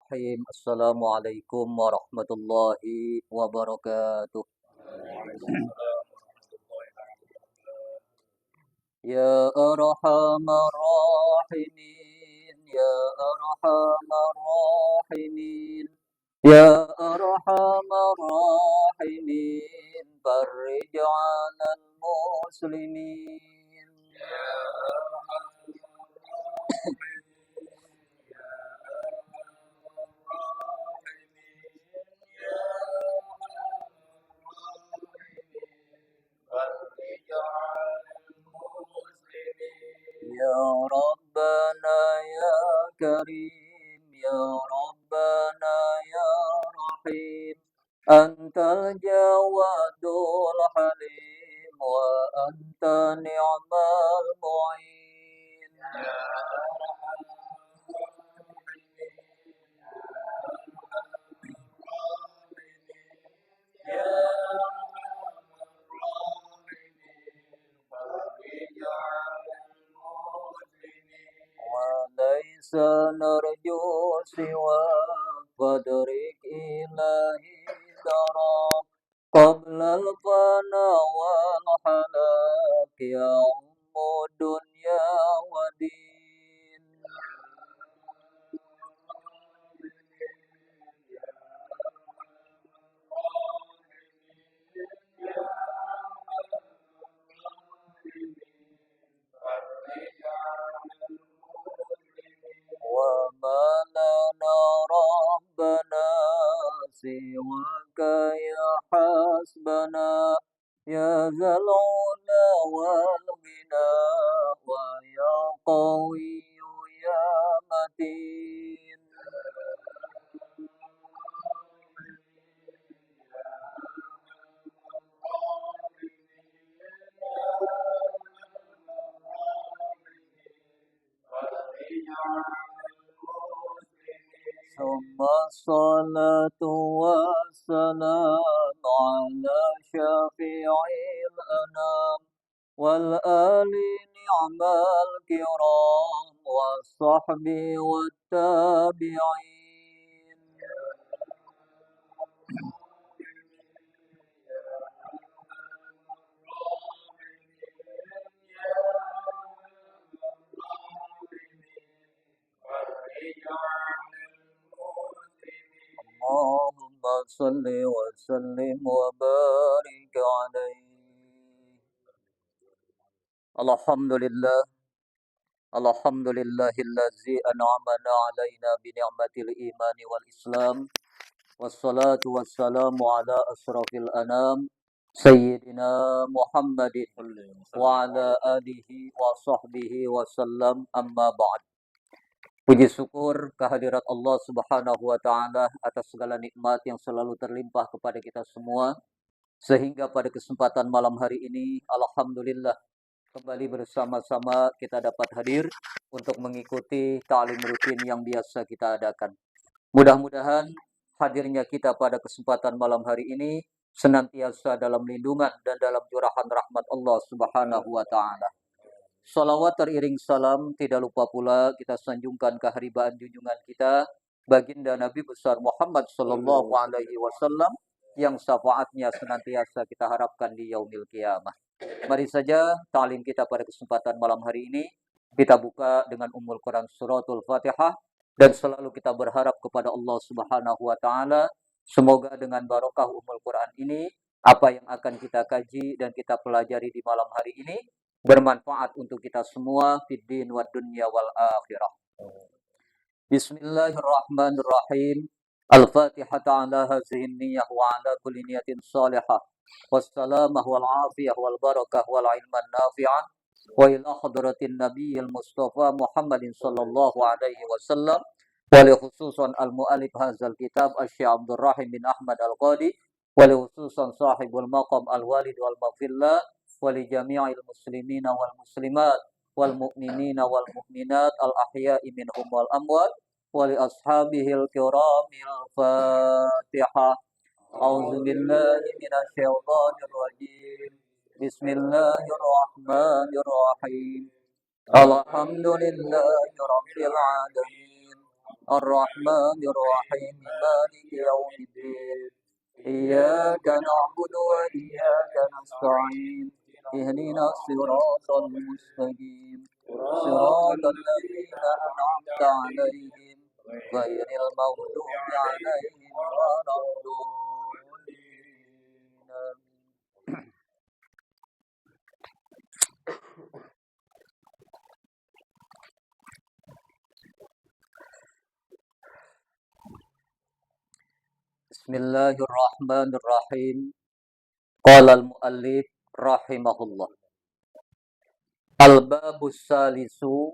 Bismillahirrahmanirrahim. Assalamualaikum warahmatullahi wabarakatuh. Ya Arhamar Rahimin, Ya Arhamar Rahimin, Ya Arhamar Rahimin, farij 'alal muslimin. Ya Rabbana ya Karim, Ya Rabbana ya Rahim, Antal Jawadul Halim, wa anta ni'mal mu'in. وليس نرجو سوى فدرك إلهي درى قبل الفنا والحلاك يوم الدنيا ودين. وما لنا ربنا سواك يا حسبنا يا ذا العلا والغنى ويا قوي يا متين. ثم الصلاة والسلام على شفيع الأنام والآل نعم الكرام والصحب والتابعين. اللهم صل وسلم وبارك عليه. Alhamdulillah, Alhamdulillahillazi an'amana alaina bi ni'matil imani wal islam. Wassalatu wassalamu ala asrafil anam Sayyidina Muhammadin wa ala alihi wa sahbihi wasallam, amma ba'd. Puji syukur kehadirat Allah Subhanahu wa taala atas segala nikmat yang selalu terlimpah kepada kita semua, sehingga pada kesempatan malam hari ini alhamdulillah kembali bersama-sama kita dapat hadir untuk mengikuti ta'lim rutin yang biasa kita adakan. Mudah-mudahan hadirnya kita pada kesempatan malam hari ini senantiasa dalam lindungan dan dalam curahan rahmat Allah Subhanahu wa taala. Salawat teriring salam tidak lupa pula kita sanjungkan keharibaan junjungan kita baginda Nabi besar Muhammad sallallahu alaihi wasallam yang syafaatnya senantiasa kita harapkan di yaumil qiyamah. Mari saja ta'lim kita pada kesempatan malam hari ini kita buka dengan Ummul Quran suratul Fatihah dan selalu kita berharap kepada Allah Subhanahu wa taala semoga dengan barokah Ummul Quran ini apa yang akan kita kaji dan kita pelajari di malam hari ini bermanfaat untuk kita semua fid din wad dunya wal akhirah. Bismillahirrahmanirrahim. Al-Fatihah ala hazihi niyyah wa ala kulli niyatin salihah. Wassalamah wal afiyah wal barakah wal ilman nafi'ah. Wa ila hadratin nabiyil mustafa Muhammadin sallallahu alaihi wasallam. Wa li khususan al-mu'alif hadzal kitab Asy-Syaikh Abdul Rahim bin Ahmad Al-Qadi. Wa li khususan sahibul maqam al-walid wal maghfirlah. Wa li jami'il muslimina wal muslimat wal mu'minina wal mu'minat al ahya'i minhum wal amwat wa li ashabihil kiramil Fatihah. A'udzu billahi minasy syaithanir rajim. Bismillahirrahmanirrahim. Alhamdulillahi rabbil alamin. Ar-Rahmanir Rahim, Maliki Yaumiddin. Iyyaka na'budu wa iyyaka nasta'in. Ihdinas siratal mustaqim. Siratal ladzina an'amta 'alaihim ghairil maghdubi 'alaihim waladdallin. Bismillahirrahmanirrahim. Qala al-muallif rahimahullah. Al-babus salisu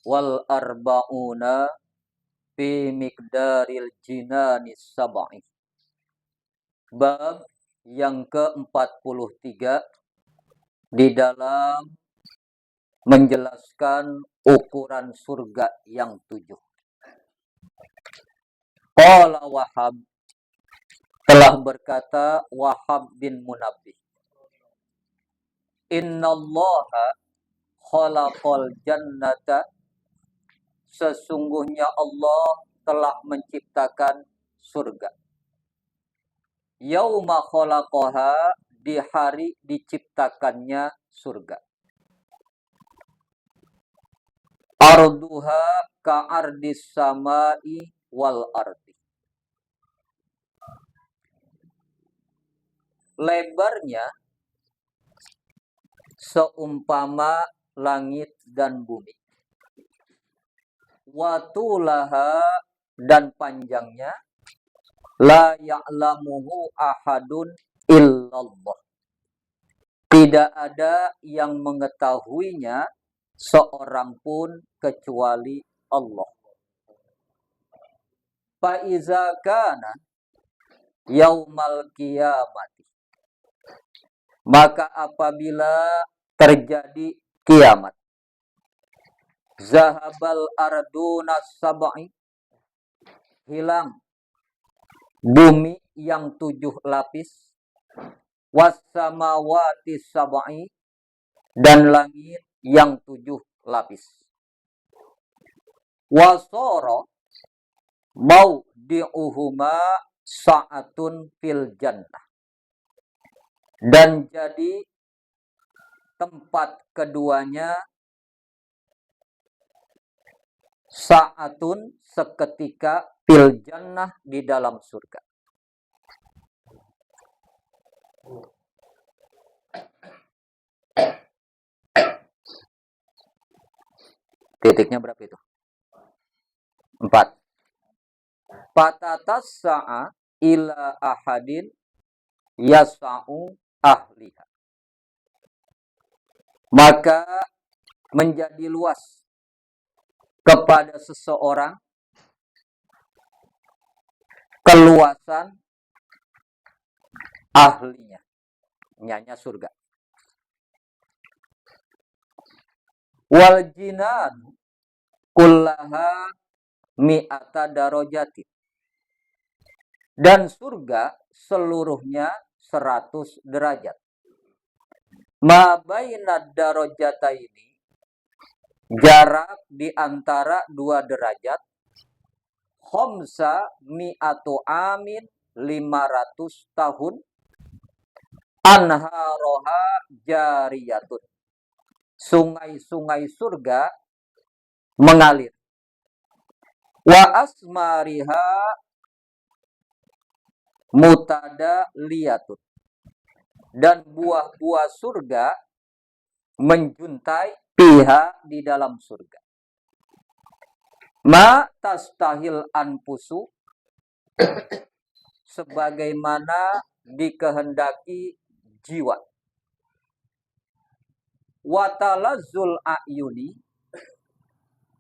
wal arba'una fi miqdaril jinanis sab'i. Bab yang ke-43 di dalam menjelaskan ukuran surga yang 7. Qala Wahab, telah berkata Wahab bin Munabbih, Innallaha khalaqal jannata, sesungguhnya Allah telah menciptakan surga. Yauma khalaqaha, di hari diciptakannya surga. Arduha ka'ardis samai wal ardi. Lebarnya seumpama langit dan bumi. Watulaha, dan panjangnya la ya'lamuhu ahadun illallah. Tidak ada yang mengetahuinya seorang pun kecuali Allah. Fa'iza kana yaumal qiyamati, maka apabila terjadi kiamat, zahabal ardunas sab'i, hilang bumi yang 7 lapis, wassamawati sab'i, dan langit yang 7 lapis. Wasara maudi'uhuma sa'atun fil jannah, dan jadi tempat keduanya sa'atun, seketika, fil jannah, di dalam surga. Titiknya berapa itu? 4. Patatas sa'a ila ahadin yasa'u ahliha, maka menjadi luas kepada seseorang keluasan ahlinya, nyanya surga. Wal jinan kullaha mi'ata darajati, dan surga seluruhnya 100 derajat. Ma bainad darajataini, jarak di antara 2 derajat, khamsa mi'atu amin, 500 tahun, anharoha jariyatun, sungai-sungai surga mengalir. Wa asmariha mutada liyatun, dan buah-buah surga menjuntai piha di dalam surga. Ma tastahil anfusu, sebagaimana dikehendaki jiwa. Watalazzul a'yuni,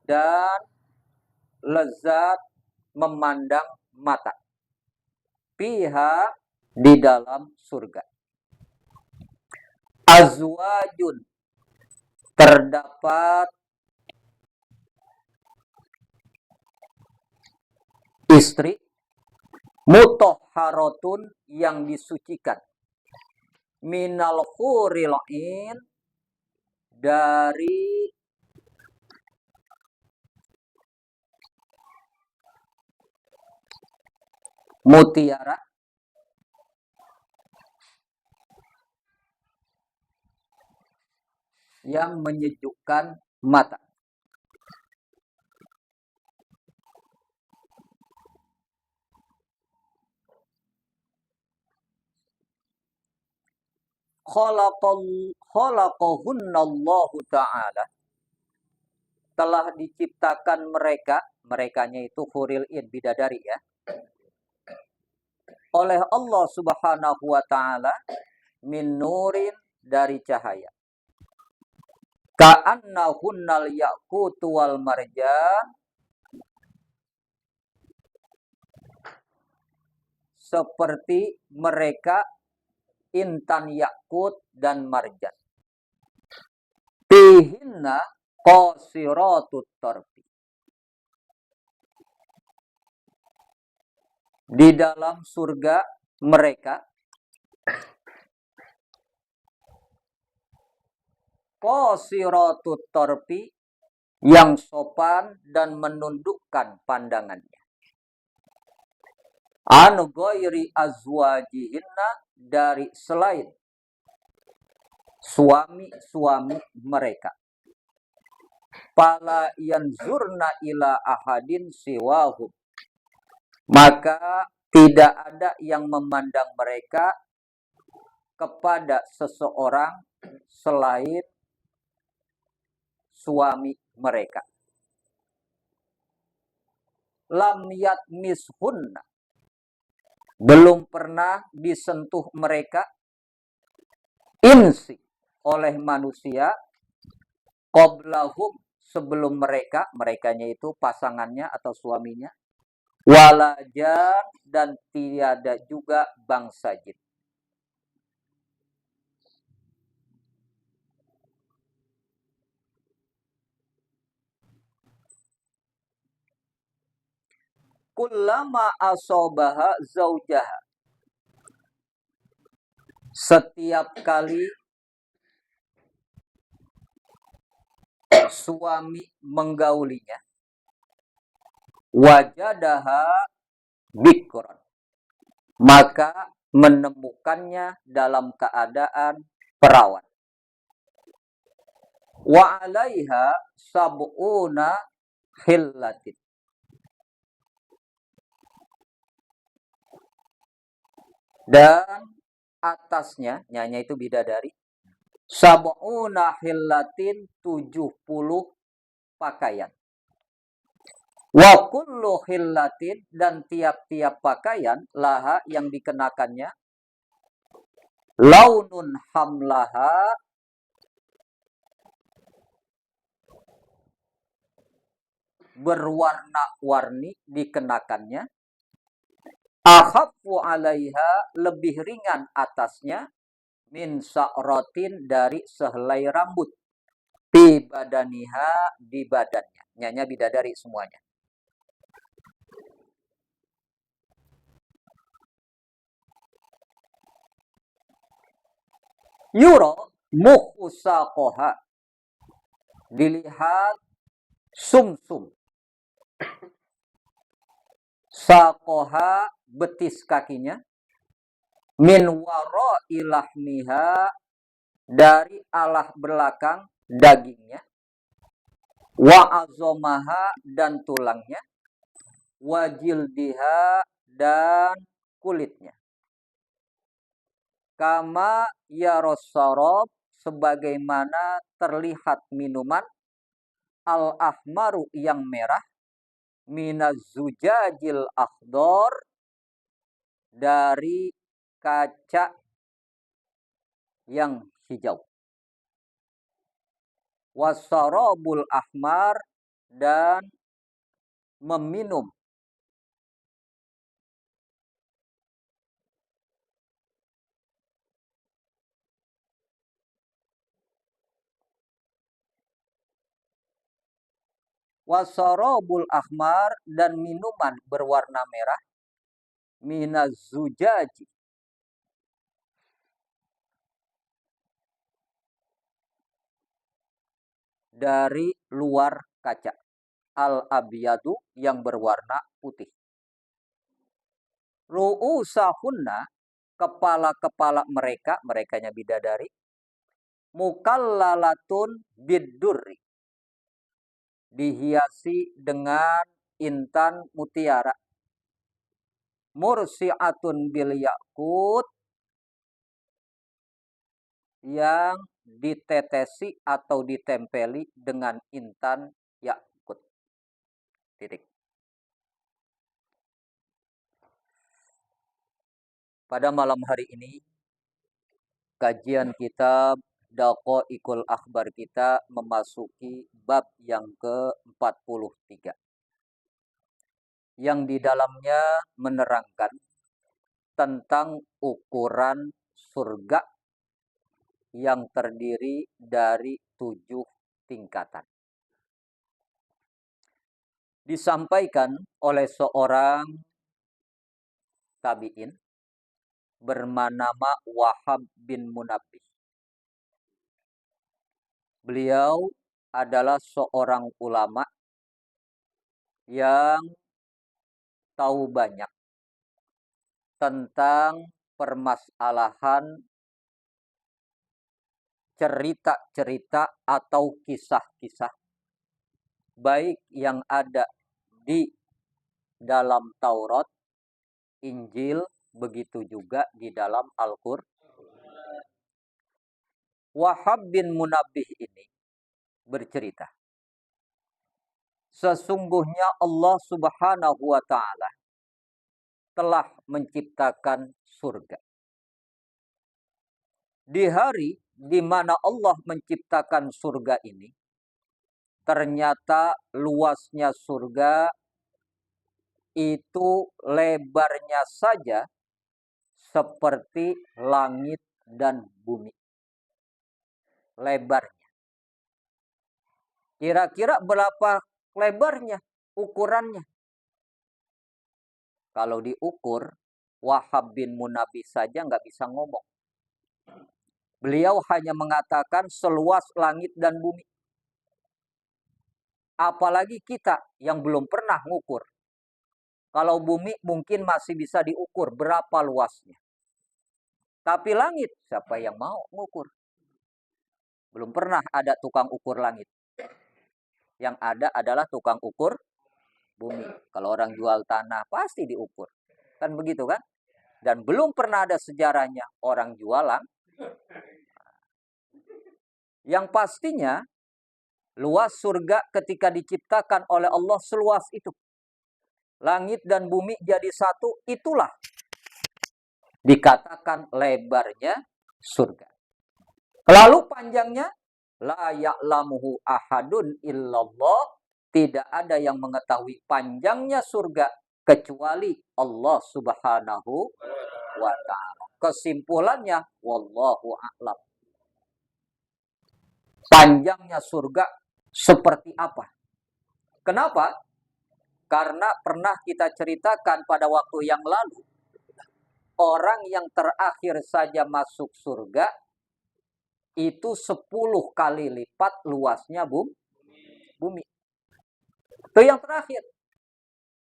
dan lezat memandang mata. Piha, di dalam surga. Azwajun, terdapat istri, mutahharatun, yang disucikan, minal huril ain, dari mutiara yang menyejukkan mata. Khalaqahunnallahu ta'ala, telah diciptakan merekanya itu huril in, bidadari ya, oleh Allah Subhanahu wa ta'ala, min nurin, dari cahaya. Ka'annahunnal yaqutu wal marjan, seperti mereka intan yakut dan marjan. Fihinna qasiratut tarfi, di dalam surga mereka qasiratut tarfi, yang sopan dan menundukkan pandangannya. Anu ghairi azwajihinna, dari selain suami-suami mereka. Fala yanzurna ila ahadin siwahum, maka tidak ada yang memandang mereka kepada seseorang selain suami mereka. Lam yatmishunna, belum pernah disentuh mereka, insi, oleh manusia, qoblahum, sebelum mereka, merekanya itu pasangannya atau suaminya, walajan, dan tiada juga bangsa jin. Kullama asobaha zaujaha, setiap kali suami menggaulinya, wajadaha bikran, maka menemukannya dalam keadaan perawan. Wa alaiha sab'una khillatin, dan atasnya, nyanya itu bidadari, sab'una khillatin, 70 pakaian. Wa kullu khillatin, dan tiap-tiap pakaian, laha, yang dikenakannya, launun hamlaha, berwarna-warni dikenakannya, akhaffu alaiha, lebih ringan atasnya, min sa'ratin, dari sehelai rambut, fi badaniha, di badannya. Nyanya bidadari semuanya. Yuro mukhu saqoha, dilihat sumsum saqoha, betis kakinya, min waro ilahmiha, dari alah belakang dagingnya, wa azomaha, dan tulangnya, wa jildiha, dan kulitnya. Kama yarossarob, sebagaimana terlihat minuman, al-ahmaru, yang merah, minaz zujajil akhdor, dari kaca yang hijau. Wasarabul ahmar, dan meminum wasarabul ahmar, dan minuman berwarna merah, minaz zujaji, dari luar kaca, al abiyadu, yang berwarna putih. ru'usahunna, kepala-kepala mereka, merekanya bidadari, mukallalatun biddurri, dihiasi dengan intan mutiara, mursi'atun bil yakut, yang ditetesi atau ditempeli dengan intan yakut. Titik. Pada malam hari ini, kajian kita Daqaiqul Akhbar kita memasuki bab yang ke-43. Yang di dalamnya menerangkan tentang ukuran surga yang terdiri dari 7 tingkatan. Disampaikan oleh seorang tabi'in bernama Wahab bin Munabbih. Beliau adalah seorang ulama yang tahu banyak tentang permasalahan cerita-cerita atau kisah-kisah, baik yang ada di dalam Taurat, Injil, begitu juga di dalam Al-Qur'an. Wahab bin Munabbih ini bercerita, sesungguhnya Allah Subhanahu wa ta'ala telah menciptakan surga. Di hari di mana Allah menciptakan surga ini, ternyata luasnya surga itu lebarnya saja seperti langit dan bumi. Lebarnya. Kira-kira berapa lebarnya? Ukurannya. Kalau diukur, Wahab bin Munabbih saja nggak bisa ngomong. Beliau hanya mengatakan seluas langit dan bumi. Apalagi kita yang belum pernah ngukur. Kalau bumi mungkin masih bisa diukur berapa luasnya. Tapi langit, siapa yang mau ngukur? Belum pernah ada tukang ukur langit. Yang ada adalah tukang ukur bumi. Kalau orang jual tanah pasti diukur. Kan begitu kan? Dan belum pernah ada sejarahnya orang jualan. Yang pastinya luas surga ketika diciptakan oleh Allah seluas itu. Langit dan bumi jadi satu, itulah dikatakan lebarnya surga. Lalu panjangnya, la ya'lamuhu ahadun illallah, tidak ada yang mengetahui panjangnya surga kecuali Allah Subhanahu wa ta'ala. Kesimpulannya, wallahu a'lam. Panjangnya surga seperti apa? Kenapa? Karena pernah kita ceritakan pada waktu yang lalu, orang yang terakhir saja masuk surga itu 10 kali lipat luasnya bumi. Itu yang terakhir.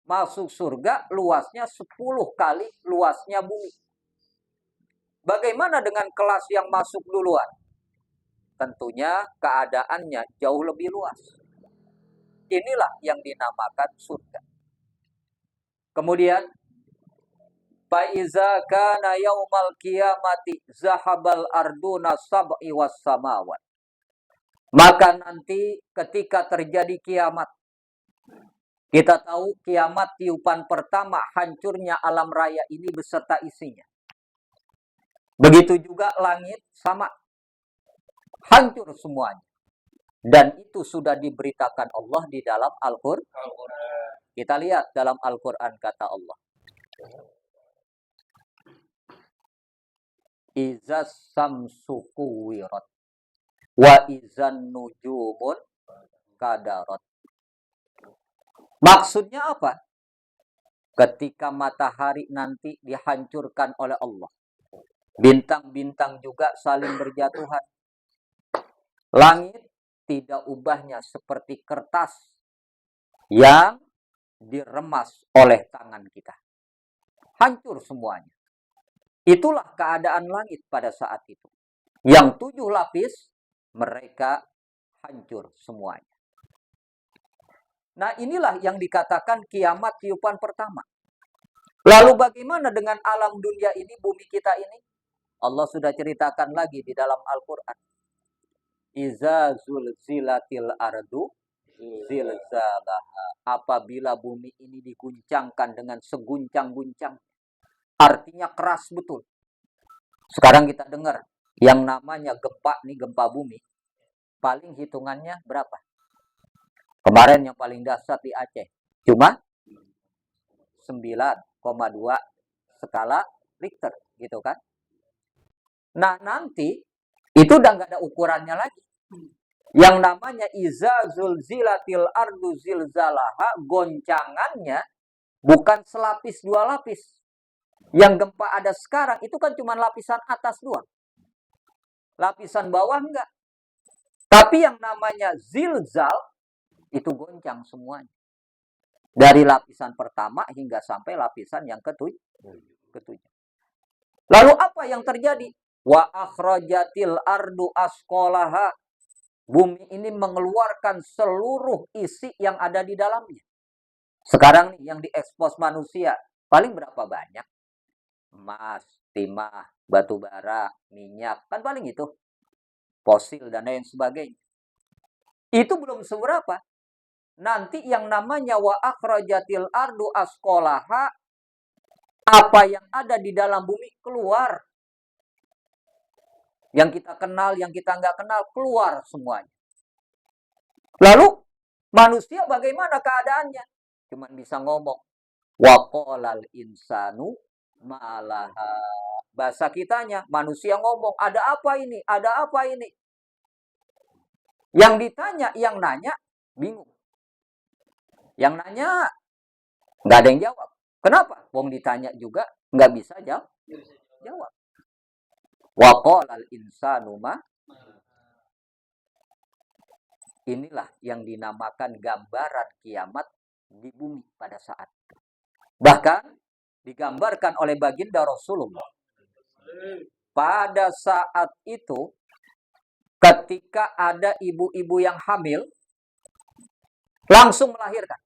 Masuk surga luasnya 10 kali luasnya bumi. Bagaimana dengan kelas yang masuk duluan? Tentunya keadaannya jauh lebih luas. Inilah yang dinamakan surga. Kemudian, Faiza kana yaumal qiyamati zahabal arduna sab'i was samawat. Maka nanti ketika terjadi kiamat, kita tahu kiamat tiupan pertama hancurnya alam raya ini beserta isinya. Begitu juga langit sama. Hancur semuanya. Dan itu sudah diberitakan Allah di dalam Al-Qur'an. Kita lihat dalam Al-Qur'an kata Allah. Izas samsu kuwirat wa izan nujumun kadarat. Maksudnya apa? Ketika matahari nanti dihancurkan oleh Allah. Bintang-bintang juga saling berjatuhan. Langit tidak ubahnya seperti kertas yang diremas oleh tangan kita. hancur semuanya. Itulah keadaan langit pada saat itu. Yang 7 lapis, mereka hancur semuanya. Nah, inilah yang dikatakan kiamat tiupan pertama. Lalu bagaimana dengan alam dunia ini, bumi kita ini? Allah sudah ceritakan lagi di dalam Al-Quran. Iza zulzilatil ardu zilzalaha. Apabila bumi ini diguncangkan dengan seguncang-guncang. Artinya keras betul. Sekarang kita dengar yang namanya gempa nih, gempa bumi. Paling hitungannya berapa? Kemarin yang paling dahsyat di Aceh. Cuma 9,2 skala Richter, gitu kan? Nah, nanti itu udah nggak ada ukurannya lagi. Yang namanya iza zulzilatil ardu zilzalaha, goncangannya bukan selapis 2 lapis. Yang gempa ada sekarang itu kan cuma lapisan atas doang. Lapisan bawah enggak. Tapi yang namanya zilzal itu goncang semuanya. Dari lapisan pertama hingga sampai lapisan yang ketujuh. Lalu apa yang terjadi? Wa akhrajatil ardu asqalaha. Bumi ini mengeluarkan seluruh isi yang ada di dalamnya. Sekarang nih yang diekspos manusia paling berapa banyak? Emas, timah, batu bara, minyak, kan paling itu. Fosil dan lain sebagainya. Itu belum seberapa. Nanti yang namanya wa akhrajatil ardu asqalaha, apa yang ada di dalam bumi keluar. Yang kita kenal, yang kita nggak kenal, keluar semuanya. Lalu, manusia bagaimana keadaannya? Cuman bisa ngomong. Wa qolal insanu malaha. Bahasa kitanya, manusia ngomong, ada apa ini? Ada apa ini? Yang ditanya, yang nanya, bingung. Yang nanya, nggak ada yang jawab. Kenapa? Wong ditanya juga, nggak bisa jawab. Wa qolal insanu ma. Inilah yang dinamakan gambaran kiamat di bumi pada saat itu. Bahkan digambarkan oleh baginda Rasulullah. Pada saat itu, ketika ada ibu-ibu yang hamil, langsung melahirkan.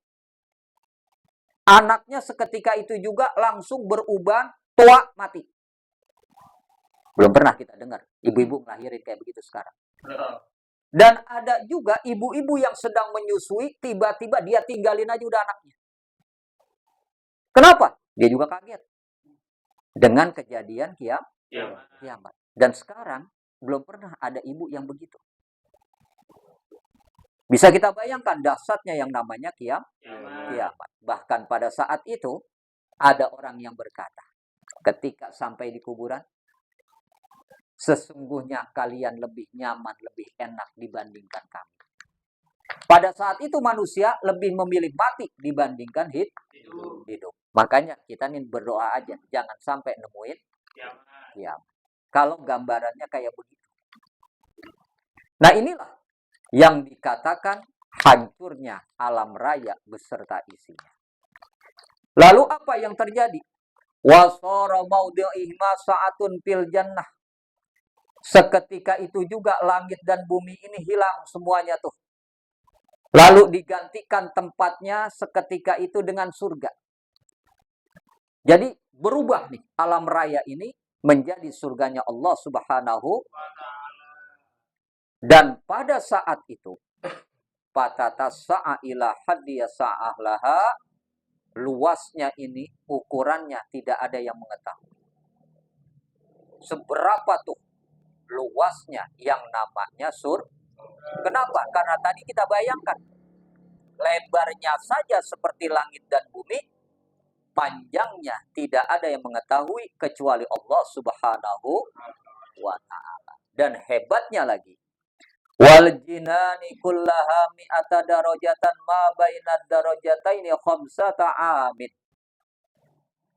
Anaknya seketika itu juga langsung berubah, tua, mati. Belum pernah kita dengar ibu-ibu melahirin kayak begitu sekarang. Dan ada juga ibu-ibu yang sedang menyusui, tiba-tiba dia tinggalin aja udah anaknya. Kenapa? Dia juga kaget. Dengan kejadian kiamat. Dan sekarang, belum pernah ada ibu yang begitu. Bisa kita bayangkan dahsyatnya yang namanya kiamat. Bahkan pada saat itu, ada orang yang berkata, ketika sampai di kuburan, sesungguhnya kalian lebih nyaman, lebih enak dibandingkan kami. Pada saat itu manusia lebih memilih mati dibandingkan hidup. Makanya kita nih berdoa aja, jangan sampai nemuin kiamat. Kalau gambarannya kayak begitu. Nah, inilah yang dikatakan hancurnya alam raya beserta isinya. Lalu apa yang terjadi? Wasara maudhi'ihma sa'atun fil jannah. Seketika itu juga langit dan bumi ini hilang semuanya tuh. Lalu digantikan tempatnya seketika itu dengan surga. Jadi berubah nih alam raya ini menjadi surganya Allah Subhanahu. Dan pada saat itu, patatas sa'a ila hadiya sa'ah laha, luasnya ini, ukurannya tidak ada yang mengetahui. Seberapa tuh luasnya yang namanya surga? Kenapa? Karena tadi kita bayangkan, lebarnya saja seperti langit dan bumi, panjangnya tidak ada yang mengetahui kecuali Allah Subhanahu wa ta'ala. Dan hebatnya lagi, wal jinani kullaha mi'ata darajatan ma bainad darajataini khamsata amin.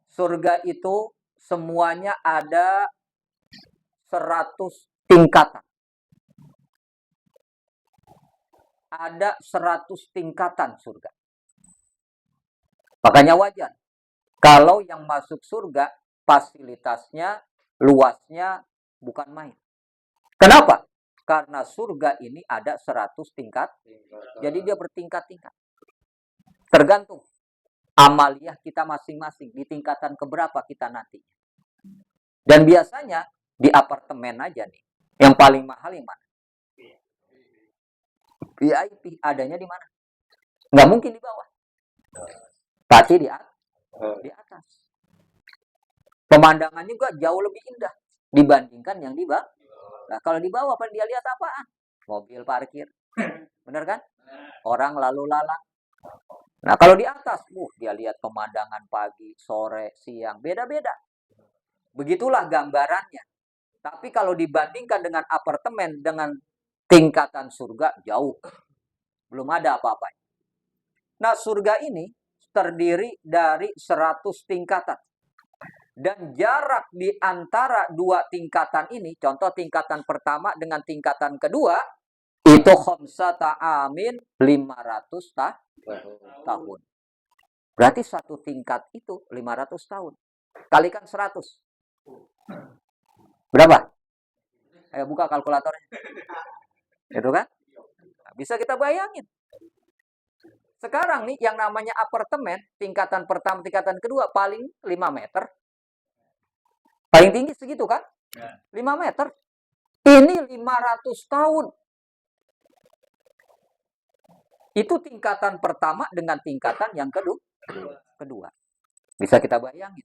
Surga itu semuanya ada 100 tingkatan. Ada 100 tingkatan surga. Makanya wajar Kalau yang masuk surga, fasilitasnya, luasnya bukan main. Kenapa? Karena surga ini ada 100 tingkat. Jadi dia bertingkat-tingkat. Tergantung amaliah kita masing-masing. Di tingkatan keberapa kita nanti. Dan biasanya di apartemen aja nih. Yang paling mahal yang mana? VIP. Adanya di mana? Nggak mungkin di bawah. Pasti di atas. Pemandangan juga jauh lebih indah dibandingkan yang di bawah. Nah, kalau di bawah apa dia lihat apaan? Mobil parkir. Bener kan? Orang lalu lalang. Nah, kalau di atas, dia lihat pemandangan pagi, sore, siang, beda-beda. Begitulah gambarannya. Tapi kalau dibandingkan dengan apartemen dengan tingkatan surga jauh. Belum ada apa-apa. Nah, surga ini terdiri dari 100 tingkatan. Dan jarak di antara dua tingkatan ini, contoh tingkatan pertama dengan tingkatan kedua, itu khamsata amin 500 tahun. Berarti satu tingkat itu 500 tahun. Kalikan 100. Berapa? Ayo buka kalkulatornya. Itu kan? Nah, bisa kita bayangin. Sekarang nih yang namanya apartemen, tingkatan pertama, tingkatan kedua paling 5 meter. Paling tinggi segitu kan? 5 meter. Ini 500 tahun. Itu tingkatan pertama dengan tingkatan yang kedua. Bisa kita bayangin.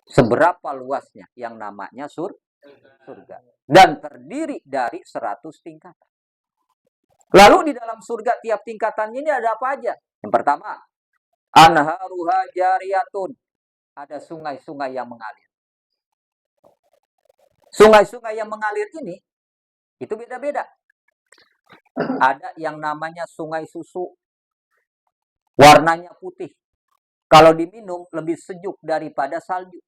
Seberapa luasnya yang namanya surga. Dan terdiri dari 100 tingkatan. Lalu di dalam surga tiap tingkatannya ini ada apa aja? Yang pertama, anharuha jariyatun. Ada sungai-sungai yang mengalir. Sungai-sungai yang mengalir ini, itu beda-beda. Ada yang namanya sungai susu. Warnanya putih. Kalau diminum lebih sejuk daripada salju.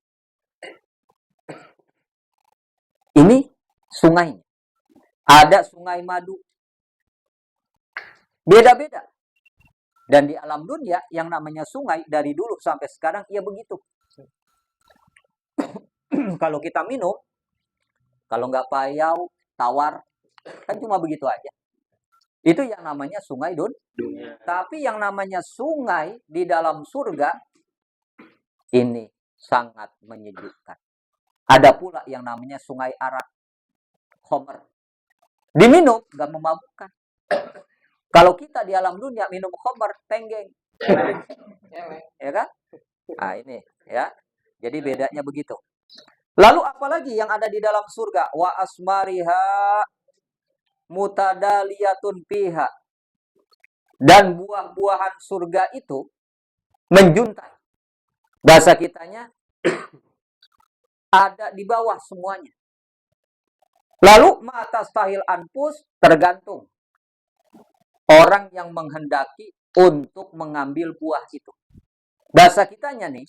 Ini sungainya. Ada sungai madu. Beda-beda. Dan di alam dunia yang namanya sungai dari dulu sampai sekarang ya begitu. Kalau kita minum, kalau nggak payau, tawar, kan cuma begitu aja. Itu yang namanya sungai dunia. Tapi yang namanya sungai di dalam surga, ini sangat menyejukkan. Ada pula yang namanya sungai arak, Homer. Diminum, nggak memabukkan. Kalau kita di alam dunia minum Homer, tenggeng. Ya kan? Nah ini, ya. Jadi bedanya begitu. Lalu apalagi yang ada di dalam surga? Wa asmariha mutadaliyatun piha. Dan buah-buahan surga itu menjuntai. Bahasa kitanya ada di bawah semuanya. Lalu mata stahil anfus tergantung orang yang menghendaki untuk mengambil buah itu. Bahasa kitanya nih,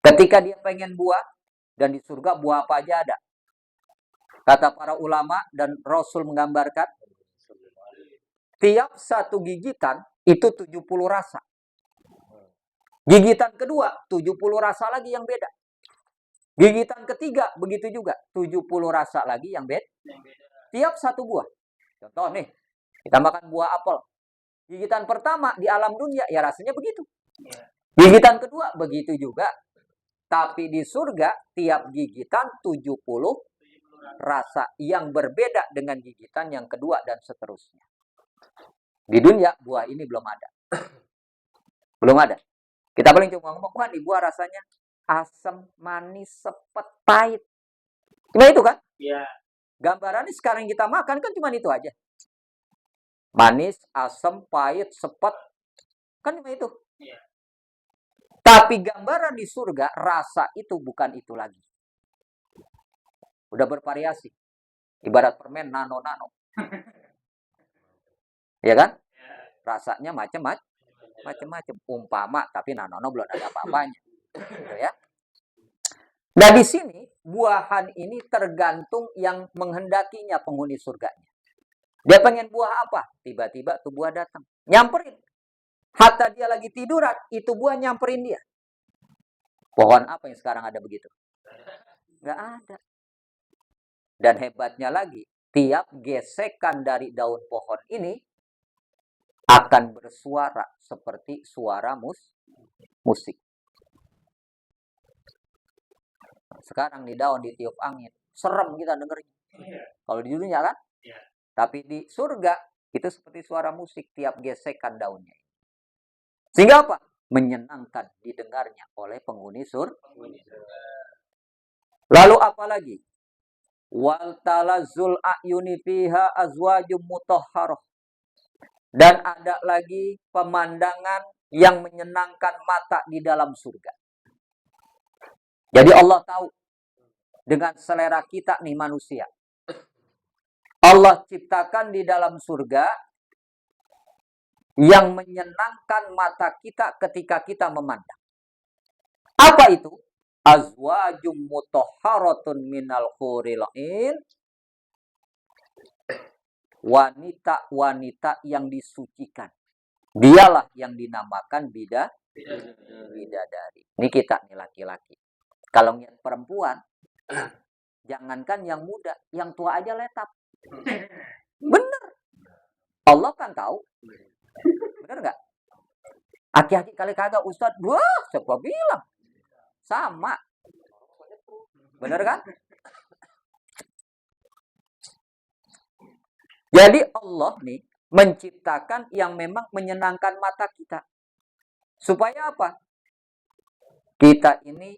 ketika dia pengen buah, dan di surga buah apa aja ada. Kata para ulama dan Rasul menggambarkan, tiap satu gigitan itu 70 rasa. Gigitan kedua, 70 rasa lagi yang beda. Gigitan ketiga, begitu juga. 70 rasa lagi yang beda. Tiap satu buah. Contoh nih, kita makan buah apel. Gigitan pertama di alam dunia, ya rasanya begitu. Gigitan kedua, begitu juga. Tapi di surga, tiap gigitan 70 rasa yang berbeda dengan gigitan yang kedua dan seterusnya. Di dunia, buah ini belum ada. Belum ada. Kita paling cuma ngomong, wah di buah rasanya asam, manis, sepet, pahit. Cuma itu kan? Iya. Gambarannya sekarang kita makan kan cuma itu aja. Manis, asam, pahit, sepet. Kan cuma itu. Iya. Tapi gambaran di surga, rasa itu bukan itu lagi. Udah bervariasi. Ibarat permen nano-nano. Ya kan? Rasanya macam-macam. Umpama, tapi nano-nano belum ada apa-apanya. Gitu ya. Nah di sini, buahan ini tergantung yang menghendakinya penghuni surganya. Dia pengen buah apa? Tiba-tiba tuh buah datang. Nyamperin. Hatta dia lagi tiduran, itu buah nyamperin dia. Pohon apa yang sekarang ada begitu? Nggak ada. Dan hebatnya lagi, tiap gesekan dari daun pohon ini akan bersuara seperti suara musik. Sekarang di daun ditiup angin, serem kita dengernya. Kalau di dunia kan? Tapi di surga itu seperti suara musik tiap gesekan daunnya. Sehingga apa? Menyenangkan didengarnya oleh penghuni surga. Lalu apa lagi? Wal talazul a'yuni fiha azwajum mutahharah. Dan ada lagi pemandangan yang menyenangkan mata di dalam surga. Jadi Allah tahu dengan selera kita nih manusia. Allah ciptakan di dalam surga yang menyenangkan mata kita ketika kita memandang. Apa itu? Azwajum mutahharatun minal huril ain. Wanita-wanita yang disucikan. Dialah yang dinamakan bidadari. Ini kita nih laki-laki. Kalau lihat perempuan, jangankan yang muda, yang tua aja letap. Bener. Allah kan tahu. Bener nggak? Aki-aki kali kagak Ustadz, wah, siapa bilang? Sama. Bener kan? Jadi Allah nih menciptakan yang memang menyenangkan mata kita. Supaya apa? Kita ini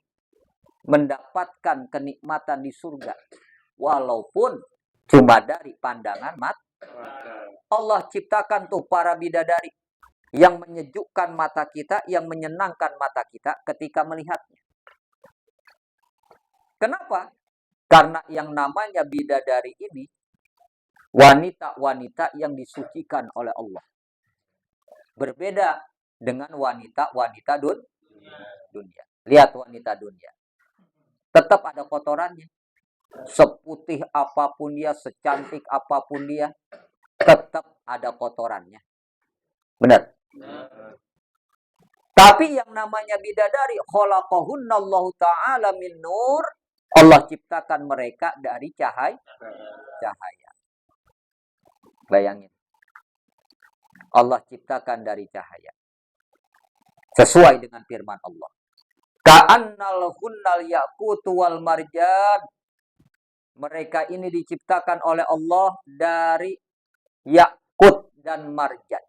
mendapatkan kenikmatan di surga. Walaupun cuma dari pandangan mata. Allah ciptakan tuh para bidadari yang menyejukkan mata kita, yang menyenangkan mata kita ketika melihatnya. Kenapa? Karena yang namanya bidadari ini wanita-wanita yang disucikan oleh Allah. Berbeda dengan wanita-wanita dunia. Lihat wanita dunia. Tetap ada kotorannya. Seputih apapun dia, secantik apapun dia, tetap ada kotorannya. Benar? Tapi yang namanya bidadari, khalaqahunnallahu ta'ala min nur. Allah ciptakan mereka dari cahaya. Bayangin. Allah ciptakan dari cahaya. Sesuai dengan firman Allah. Ka'annal hunnal yaqutu wal marjan. Mereka ini diciptakan oleh Allah dari yakut dan marjan.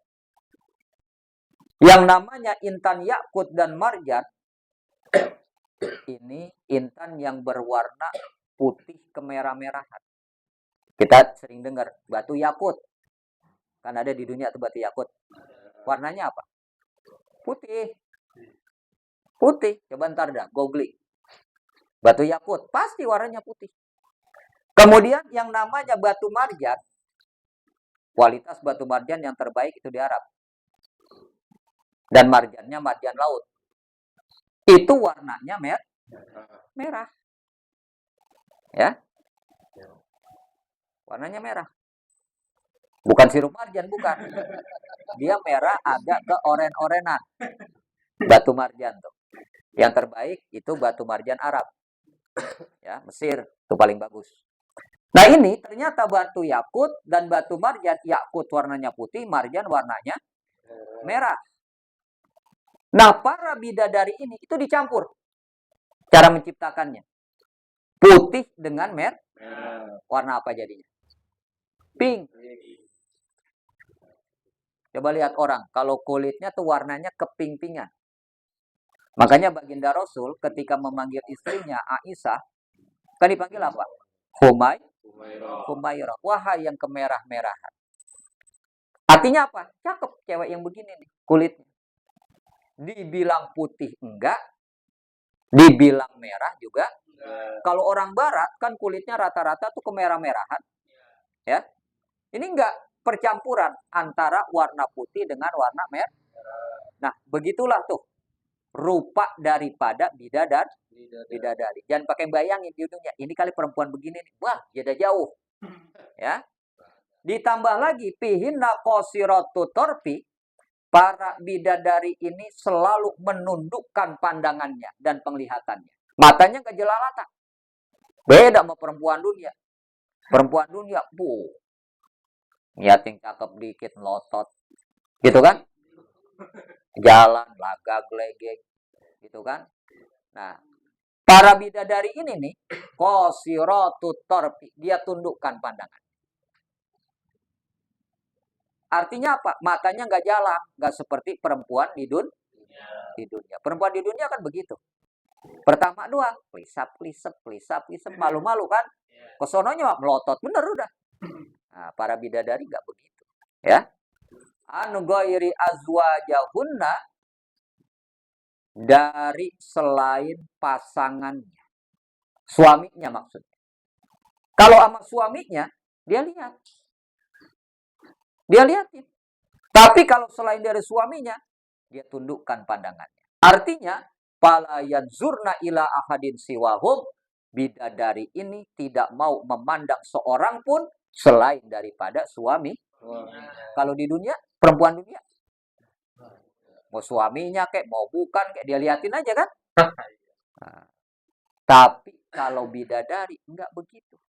Yang namanya intan yakut dan marjan, ini intan yang berwarna putih kemerah-merahan. Kita sering dengar batu yakut. Kan ada di dunia tuh batu yakut. Warnanya apa? Putih. Putih. Coba ntar dah, googling. Batu yakut, pasti warnanya putih. Kemudian yang namanya batu marjan, kualitas batu marjan yang terbaik itu di Arab. Dan marjannya marjan laut. Itu warnanya merah. Ya. Warnanya merah. Bukan sirup marjan, bukan. Dia merah agak ke oren-orenan. Batu marjan tuh. Yang terbaik itu batu marjan Arab. Ya, Mesir itu paling bagus. Nah ini ternyata batu yakut dan batu marjan. Yakut warnanya putih, marjan warnanya merah. Nah para bidadari ini itu dicampur. Cara menciptakannya. Putih dengan merah. Warna apa jadinya? Pink. Coba lihat orang, kalau kulitnya tuh warnanya keping-pingan. Makanya baginda Rasul ketika memanggil istrinya Aisyah, kan dipanggil apa? Humairah. Wahai yang kemerah-merahan. Artinya apa? Cakep cewek yang begini nih, kulitnya. Dibilang putih enggak, dibilang merah juga. Kalau orang barat kan kulitnya rata-rata tuh kemerah-merahan. Ya. Ini enggak percampuran antara warna putih dengan warna merah. Nah, begitulah tuh rupa daripada bidadari. Jangan pakai bayangin di dunia. Ini kali perempuan begini nih. Wah, beda jauh. Ya. Ditambah lagi fihinna qasiratu tarfi. para bidadari ini selalu menundukkan pandangannya dan penglihatannya. Matanya nggak jelalatan. Beda sama perempuan dunia. Perempuan dunia, lihat yang cakep dikit, melotot. Gitu kan? Jalan, lagak, gelegek. Gitu kan? Nah, para bidadari ini nih, qasiratut tarfi, dia tundukkan pandangan. Artinya apa? Matanya nggak jalan, nggak seperti perempuan di dunia. Perempuan di dunia kan begitu. Pertama doang, pelisap, malu-malu kan? Kesononya melotot, bener udah. Nah, para bidadari nggak begitu, ya. Anu ghairi azwajahunna, dari selain pasangannya, suaminya maksudnya. Kalau sama suaminya, dia lihatin. Tapi kalau selain dari suaminya, dia tundukkan pandangannya. Artinya, fala yanzurna ila ahadin siwahum, bidadari ini tidak mau memandang seorang pun selain daripada suami. Kalau di dunia, perempuan dunia, mau suaminya kayak mau bukan kayak dia liatin aja kan. Nah, tapi kalau bidadari enggak begitu.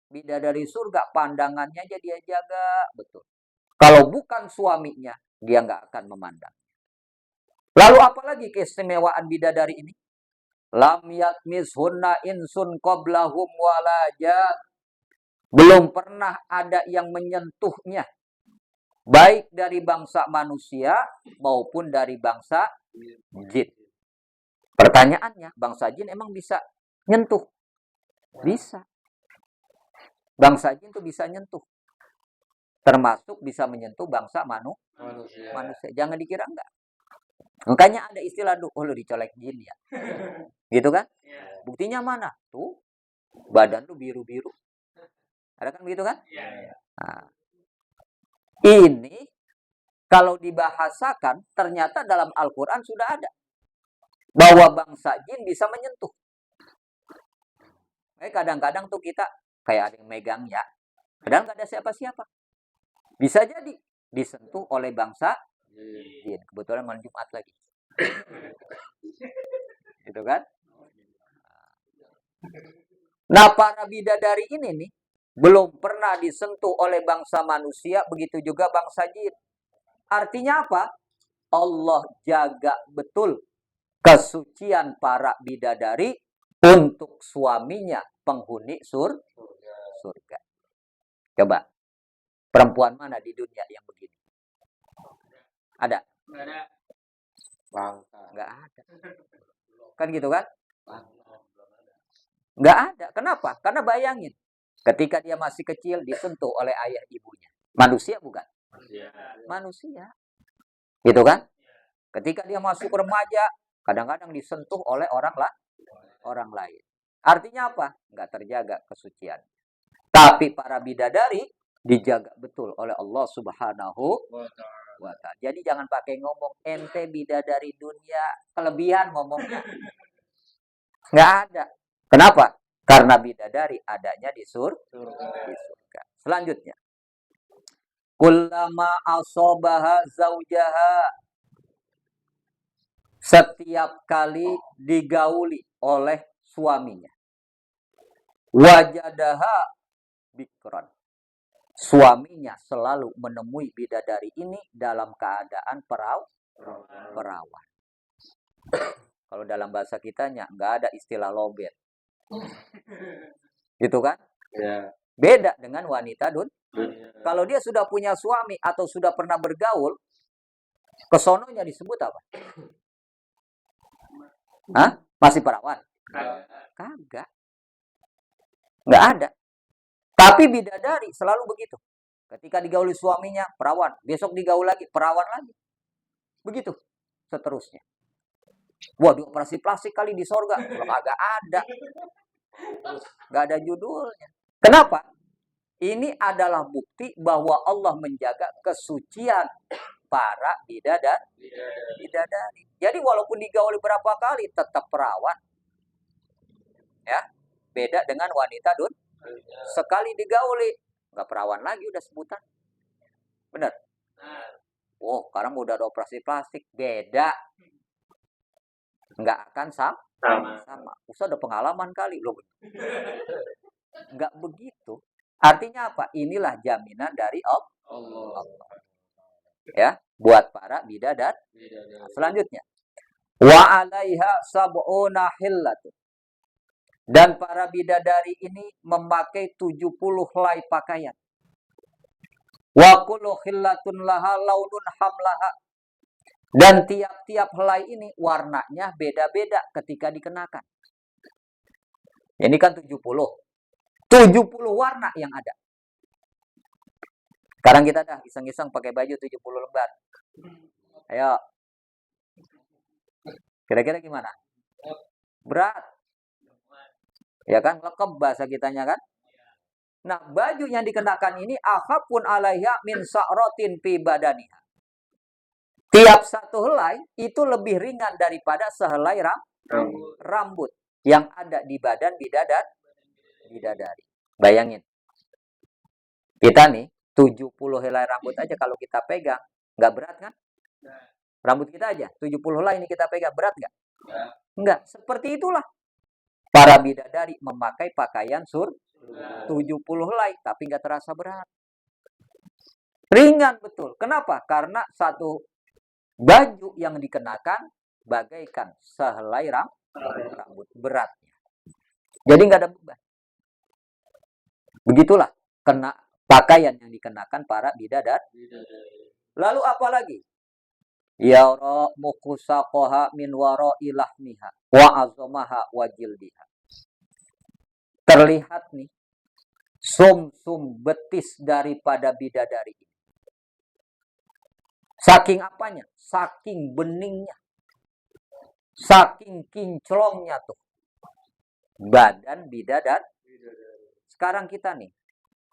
Bidadari surga pandangannya aja dia jaga betul. Kalau bukan suaminya, dia nggak akan memandang. Lalu apalagi keistimewaan bidadari ini? Lam yatmishunna insun qablahum walajat. Belum pernah ada yang menyentuhnya. Baik dari bangsa manusia maupun dari bangsa jin. Pertanyaannya, bangsa jin emang bisa nyentuh? Bisa. Bangsa jin tuh bisa nyentuh. Termasuk bisa menyentuh bangsa manusia. Jangan dikira enggak. Makanya ada istilah, lu dicolek jin ya. Gitu kan? Buktinya mana? Tuh, badan lu biru-biru. Ada kan begitu kan? Nah, ini kalau dibahasakan, ternyata dalam Al-Quran sudah ada. Bahwa bangsa jin bisa menyentuh. Kadang-kadang tuh kita kayak ada yang megang ya. Padahal nggak ada siapa-siapa. Bisa jadi disentuh oleh bangsa jin. Kebetulan malam Jumat lagi. Gitu kan? Nah, para bidadari ini nih belum pernah disentuh oleh bangsa manusia, begitu juga bangsa jin. Artinya apa? Allah jaga betul kesucian para bidadari untuk suaminya penghuni surga. Coba, perempuan mana di dunia yang begini? Ada? Nggak ada. Kan gitu kan? Nggak ada. Kenapa? Karena bayangin, ketika dia masih kecil disentuh oleh ayah ibunya. Manusia bukan? Manusia. Gitu kan? Ketika dia masuk remaja, kadang-kadang disentuh oleh orang lain. Artinya apa? Nggak terjaga kesucian. Tapi para bidadari dijaga betul oleh Allah Subhanahu wa ta'ala. Jadi jangan pakai ngomong ente bidadari dunia, kelebihan ngomongnya. Nggak ada. Kenapa? Karena bidadari adanya di surga. Selanjutnya. Kullama asobaha zaujaha. Setiap kali digauli oleh suaminya. Wajadaha bikron. Suaminya selalu menemui bidadari ini dalam keadaan perawan. Kalau dalam bahasa kitanya nggak ada istilah lobet. Gitu kan? Ya. Beda dengan wanita Kalau dia sudah punya suami atau sudah pernah bergaul, kesononya disebut apa? Hah? Masih perawan? Kagak. Nggak ada. Tapi bidadari selalu begitu. Ketika digauli suaminya, perawan. Besok digaul lagi, perawan lagi. Begitu. Seterusnya. Wah, dioperasi plastik kali di sorga. Kagak ada. Nggak ada judulnya. Kenapa? Ini adalah bukti bahwa Allah menjaga kesucian para bidadari. Jadi walaupun digauli berapa kali, tetap perawan. Ya, beda dengan wanita sekali digauli, nggak perawan lagi, udah sebutan. Benar? Oh, sekarang udah ada operasi plastik. Beda. Nggak akan sama. Ustaz ada pengalaman kali. Loh, nggak begitu. Artinya apa? Inilah jaminan dari Allah. Ya, buat para bidadari. Nah, selanjutnya. Wa 'alaiha sab'una hillatun. Dan para bidadari ini memakai 70 helai pakaian. Wa kullu khillatun laha launun hamlaha. Dan tiap-tiap helai ini warnanya beda-beda ketika dikenakan. Ini kan 70. 70 warna yang ada. Sekarang kita dah iseng-iseng pakai baju 70 lembar. Ayo. Kira-kira gimana? Berat. Ya kan, lekep bahasa kitanya kan? Nah, baju yang dikenakan ini akhafun alaiha min sa'ratin fi badaniha. Tiap satu helai itu lebih ringan daripada sehelai rambut yang ada di badan bidadari. Bayangin. Kita nih 70 helai rambut aja kalau kita pegang, nggak berat kan? Rambut kita aja 70 helai ini kita pegang, berat nggak? Nggak. Seperti itulah para bidadari memakai pakaian 70 helai, tapi nggak terasa berat. Ringan betul. Kenapa? Karena satu baju yang dikenakan bagaikan sehelai rambut beratnya. Jadi nggak ada beban. Begitulah kena pakaian yang dikenakan para bidadari. Lalu apa lagi? Yara mukusaqaha min wara ilahmiha wa azamaha wa jildiha. Terlihat nih sum-sum betis daripada bidadari ini. Saking apanya? Saking beningnya. Saking kinclongnya tuh. Badan bidadari. Sekarang kita nih,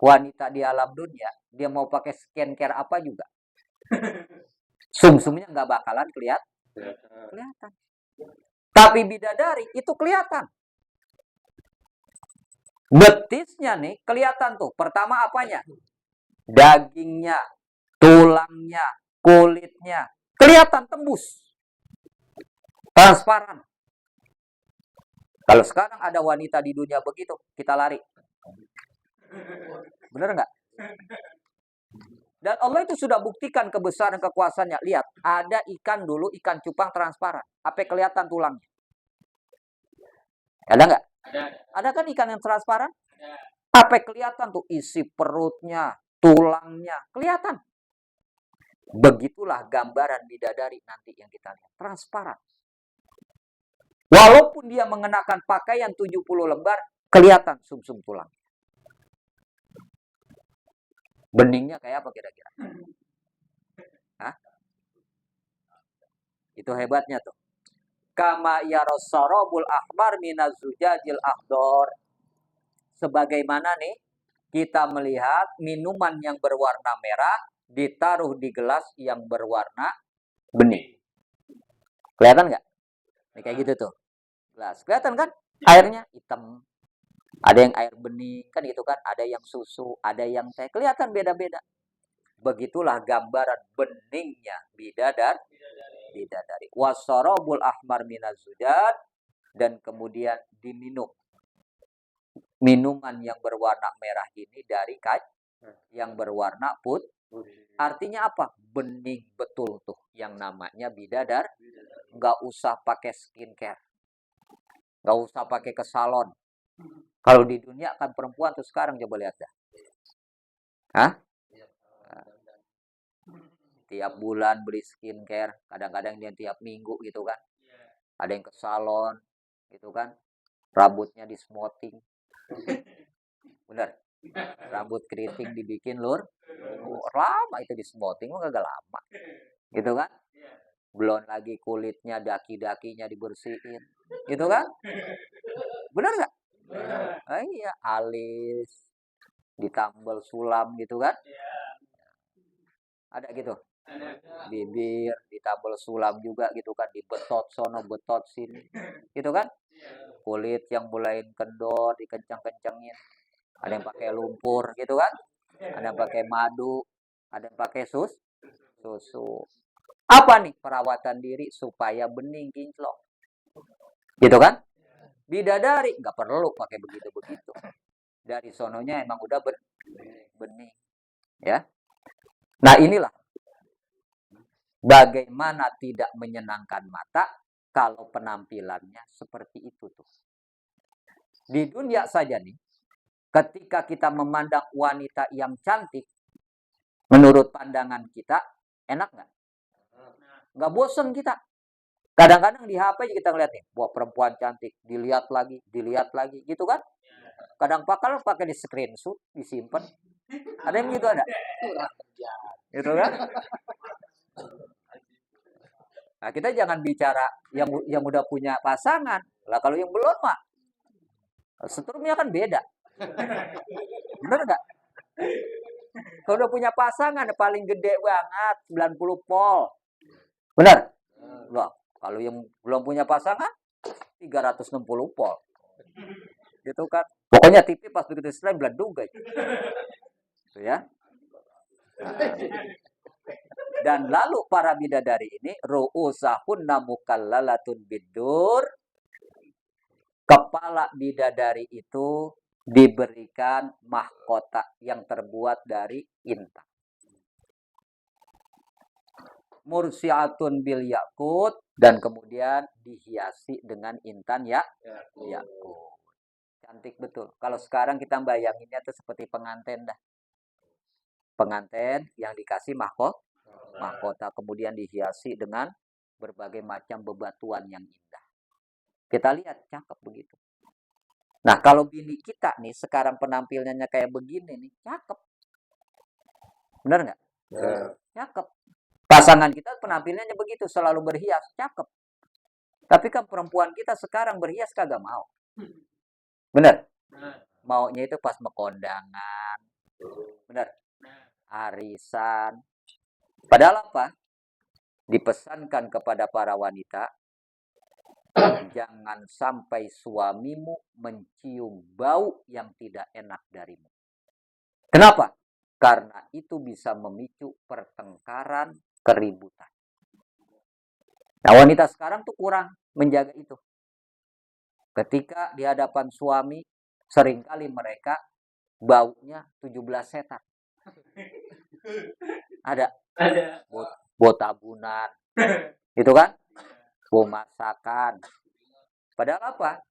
wanita di alam dunia, dia mau pakai skincare apa juga. Sum-sumnya nggak bakalan kelihatan. Tapi bidadari itu kelihatan. Betisnya nih kelihatan tuh. Pertama apanya? Dagingnya, tulangnya, kulitnya. Kelihatan tembus. Transparan. Kalau sekarang ada wanita di dunia begitu, kita lari. Bener nggak? Dan Allah itu sudah buktikan kebesaran kekuasaannya. Lihat, ada ikan dulu, ikan cupang transparan. Apa kelihatan tulangnya? Ada nggak? Ada kan ikan yang transparan? Apa kelihatan tuh isi perutnya, tulangnya, kelihatan. Begitulah gambaran bidadari nanti yang kita lihat. Transparan. Walaupun dia mengenakan pakaian 70 lembar, kelihatan sum-sum tulang. Beningnya kayak apa kira-kira? Hah? Itu hebatnya tuh. Kama yarasarabul ahmar minazujajil akhdor. Sebagaimana nih, kita melihat minuman yang berwarna merah ditaruh di gelas yang berwarna bening. Kelihatan nggak? Ini kayak gitu tuh. Gelas. Kelihatan kan? Airnya hitam. Ada yang air bening, kan gitu kan? Ada yang susu, ada yang teh. Kelihatan beda-beda. Begitulah gambaran beningnya bidadari. Wasarabul ahmar minazujad. Dan kemudian diminum. Minuman yang berwarna merah ini dari yang berwarna putih. Artinya apa? Bening betul tuh yang namanya bidadari. Nggak usah pakai skincare. Nggak usah pakai ke salon. Kalau di dunia kan perempuan tuh sekarang coba lihat dah. Hah? Tiap bulan beli skincare. Kadang-kadang dia tiap minggu gitu kan. Ada yang ke salon gitu kan. Rambutnya di smoothing. Bener. Rambut keriting dibikin lama itu di smoothing mah kagak lama. Gitu kan? Belum lagi kulitnya, daki-dakinya dibersihin. Gitu kan? Bener nggak? Iya, alis ditambal sulam gitu kan? Ada gitu. Bibir ditambal sulam juga gitu kan, dibetot sono betot sini. Gitu kan? Kulit yang mulai kendor dikencang-kencangin. Ada yang pakai lumpur gitu kan? Ada yang pakai madu, ada yang pakai susu. susu. Apa nih perawatan diri supaya bening kinclong? Gitu kan? Bidadari nggak perlu pakai begitu-begitu. Dari sononya emang udah bening. Ya. Nah inilah bagaimana tidak menyenangkan mata kalau penampilannya seperti itu tuh. Di dunia saja nih, ketika kita memandang wanita yang cantik, menurut pandangan kita, enak nggak? Nggak bosen kita. Kadang-kadang di HP kita ngeliat nih, wah perempuan cantik, dilihat lagi, gitu kan? Kadang pakai di screenshot, disimpan. Ada yang gitu ada? Gitu kan? Nah, kita jangan bicara yang udah punya pasangan. Lah kalau yang belum mah, setrumnya kan beda. Bener nggak? Kalau udah punya pasangan paling gede banget 90 pol. Bener? Loh, kalau yang belum punya pasangan 360 pol. Gitu kan? Pokoknya TV pas begitu setelah beledug aja. Gitu ya. Nah, dan lalu para bidadari ini ru'usahunna mukallalatun bidur. Kepala bidadari itu diberikan mahkota yang terbuat dari intan. Mursiatun bil yakut, dan kemudian dihiasi dengan intan yakut. Cantik betul. Kalau sekarang kita bayanginnya tuh seperti pengantin dah. Pengantin yang dikasih mahkota kemudian dihiasi dengan berbagai macam bebatuan yang indah. Kita lihat cakep begitu. Nah, kalau bini kita nih sekarang penampilannya kayak begini nih, cakep. Benar nggak? Ya. Cakep. Pasangan kita penampilannya begitu, selalu berhias, cakep. Tapi kan perempuan kita sekarang berhias kagak mau. Benar? Maunya itu pas mekondangan. Benar? Arisan. Padahal apa? Dipesankan kepada para wanita, jangan sampai suamimu mencium bau yang tidak enak darimu. Kenapa? Karena itu bisa memicu pertengkaran, keributan. Nah, wanita sekarang tuh kurang menjaga itu. Ketika di hadapan suami, seringkali mereka baunya 17 setan. Ada. Bau tabunan. Itu kan? Bau masakan. Padahal apa?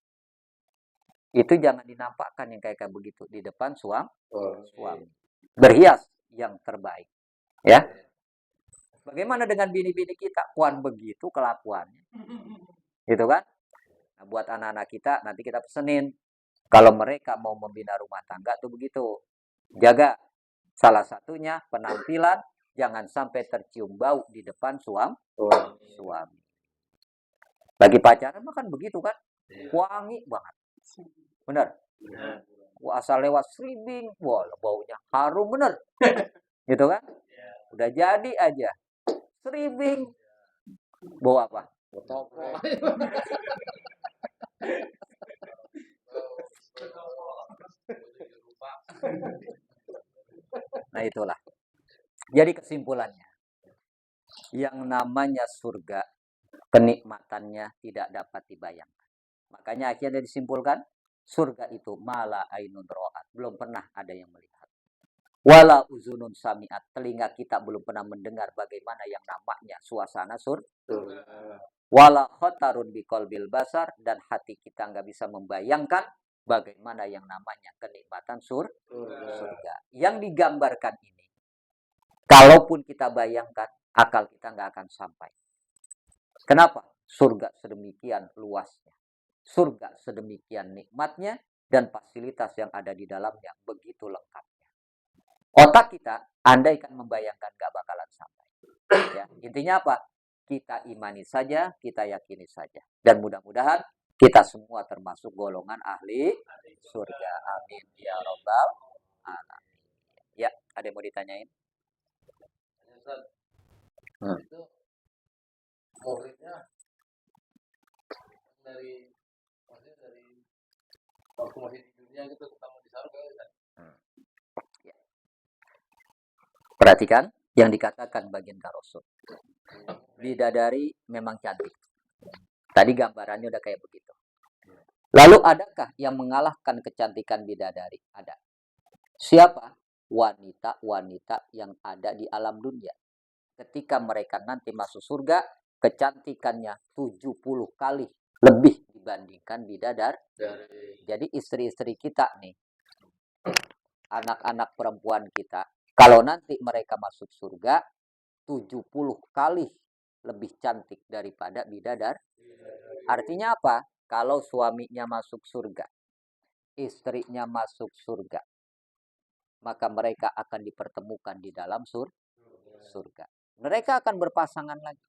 Itu jangan dinampakkan yang kayak begitu di depan suami. Berhias yang terbaik. Ya. Bagaimana dengan bini-bini kita? Puan begitu kelakuannya. Gitu kan? Nah, buat anak-anak kita nanti kita pesenin. Kalau mereka mau membina rumah tangga tuh begitu. Jaga. Salah satunya penampilan, jangan sampai tercium bau di depan suami. Lagi pacaran makan begitu kan? Wangi banget. Bener? Wah, asal lewat streaming, wah baunya harum bener. Gitu kan? Udah jadi aja. Streaming. Bau apa? Nah itulah. Jadi kesimpulannya, yang namanya surga, kenikmatannya tidak dapat dibayangkan. Makanya akhirnya disimpulkan, surga itu mala ainun ro'at. Belum pernah ada yang melihat. Wala uzunun sami'at. Telinga kita belum pernah mendengar bagaimana yang namanya suasana surga. Wala khotarun biqalbil basar. Dan hati kita nggak bisa membayangkan bagaimana yang namanya kenikmatan surga. Yang digambarkan ini, kalaupun kita bayangkan, akal kita nggak akan sampai. Kenapa? Surga sedemikian luasnya. Surga sedemikian nikmatnya. Dan fasilitas yang ada di dalamnya begitu lengkapnya. Otak kita, andaikan membayangkan nggak bakalan sampai. Ya, intinya apa? Kita imani saja, kita yakini saja. Dan mudah-mudahan kita semua termasuk golongan ahli surga. Amin. Ya Rabbal Alamin. Ya, ada yang mau ditanyain? Itu muridnya dari waktu masih di dunia gitu ketemu di surga kan? Ya. Perhatikan, yang dikatakan baginda Rasul. Bidadari memang cantik. Tadi gambarannya udah kayak begitu. Lalu adakah yang mengalahkan kecantikan bidadari? Ada. Siapa? Wanita-wanita yang ada di alam dunia. Ketika mereka nanti masuk surga, kecantikannya 70 kali lebih dibandingkan bidadari. Jadi istri-istri kita nih, anak-anak perempuan kita, kalau nanti mereka masuk surga, 70 kali lebih cantik daripada bidadari. Artinya apa? Kalau suaminya masuk surga, istrinya masuk surga, maka mereka akan dipertemukan di dalam surga. Mereka akan berpasangan lagi.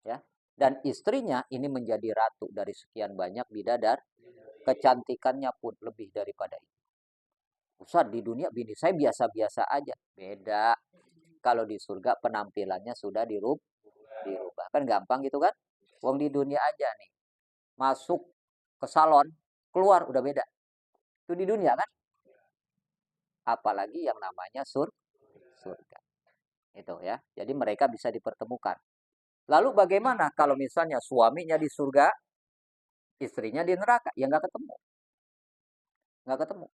Ya. Dan istrinya ini menjadi ratu dari sekian banyak bidadari. Kecantikannya pun lebih daripada itu. Ustaz, di dunia bini saya biasa-biasa aja. Beda. Kalau di surga penampilannya sudah dirubah. Kan gampang gitu kan? Wong di dunia aja nih. Masuk ke salon, keluar udah beda. Itu di dunia kan? Apalagi yang namanya surga. Itu ya. Jadi mereka bisa dipertemukan. Lalu bagaimana kalau misalnya suaminya di surga, istrinya di neraka? Ya nggak ketemu. Nggak ketemu.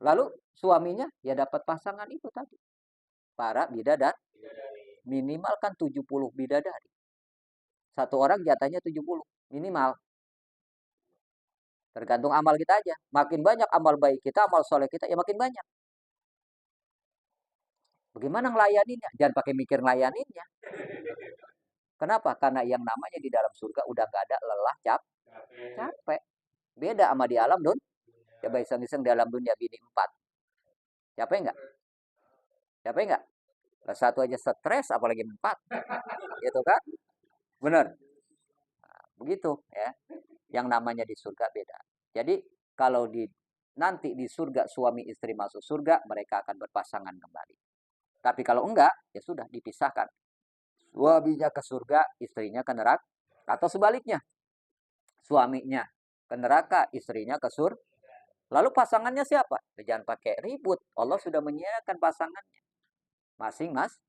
Lalu suaminya ya dapat pasangan itu tadi. Para bidadari. Minimal kan 70 bidadari. Satu orang jatahnya 70. Minimal. Tergantung amal kita aja. Makin banyak amal baik kita, amal soleh kita, ya makin banyak. Bagaimana ngelayaninnya? Jangan pakai mikir ngelayaninnya. Kenapa? Karena yang namanya di dalam surga udah gak ada lelah, capek. Beda sama di alam coba iseng-iseng di alam dunia bini 4. Capek nggak? Capek nggak? Satu aja stres, apalagi 4. Gitu kan? Bener. Nah, begitu ya. Yang namanya di surga beda. Jadi kalau nanti di surga suami istri masuk surga, mereka akan berpasangan kembali. Tapi kalau enggak, ya sudah dipisahkan. Suaminya ke surga, istrinya ke neraka. Atau sebaliknya. Suaminya ke neraka, istrinya ke surga. Lalu pasangannya siapa? Jangan pakai ribut. Allah sudah menyediakan pasangannya. Masing-masing.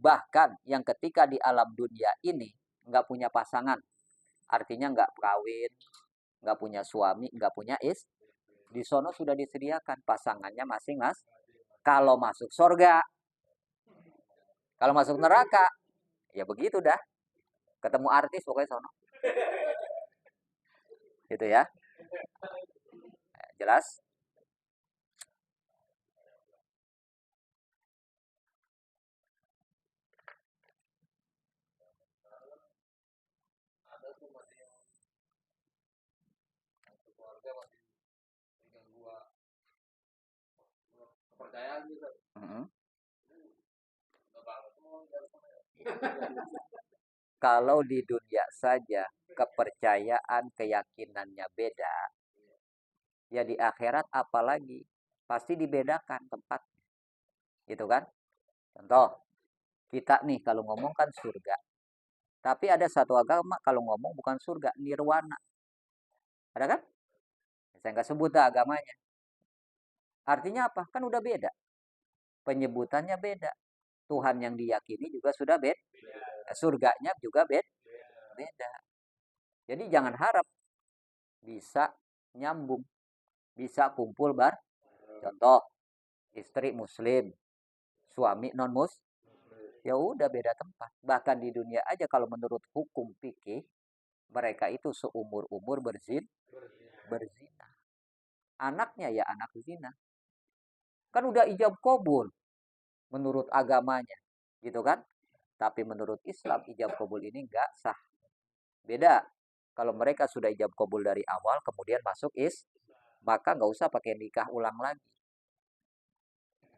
Bahkan yang ketika di alam dunia ini nggak punya pasangan. Artinya nggak kawin, nggak punya suami, nggak punya istri. Di sono sudah disediakan pasangannya masing-masing. Kalau masuk surga, kalau masuk neraka, ya begitu dah. Ketemu artis pokoknya sono. Gitu ya. Jelas? Ada tuh masih yang keluarga masih dengan gua kepercayaan gitu. Nggak banget semua di sana ya. Kalau di dunia saja kepercayaan, keyakinannya beda, ya di akhirat apalagi pasti dibedakan tempatnya. Gitu kan? Contoh, kita nih kalau ngomong kan surga. Tapi ada satu agama kalau ngomong bukan surga, nirwana. Ada kan? Saya nggak sebut agamanya. Artinya apa? Kan udah beda. Penyebutannya beda. Tuhan yang diyakini juga sudah beda. Surganya juga beda. Jadi jangan harap bisa nyambung. Bisa kumpul Contoh, istri muslim, suami non-muslim. Ya udah beda tempat. Bahkan di dunia aja kalau menurut hukum fikih, mereka itu seumur-umur berzina. Anaknya ya anak zina. Kan udah ijab kabul menurut agamanya, gitu kan? Tapi menurut Islam ijab kabul ini enggak sah. Beda. Kalau mereka sudah ijab kabul dari awal, kemudian masuk maka nggak usah pakai nikah ulang lagi.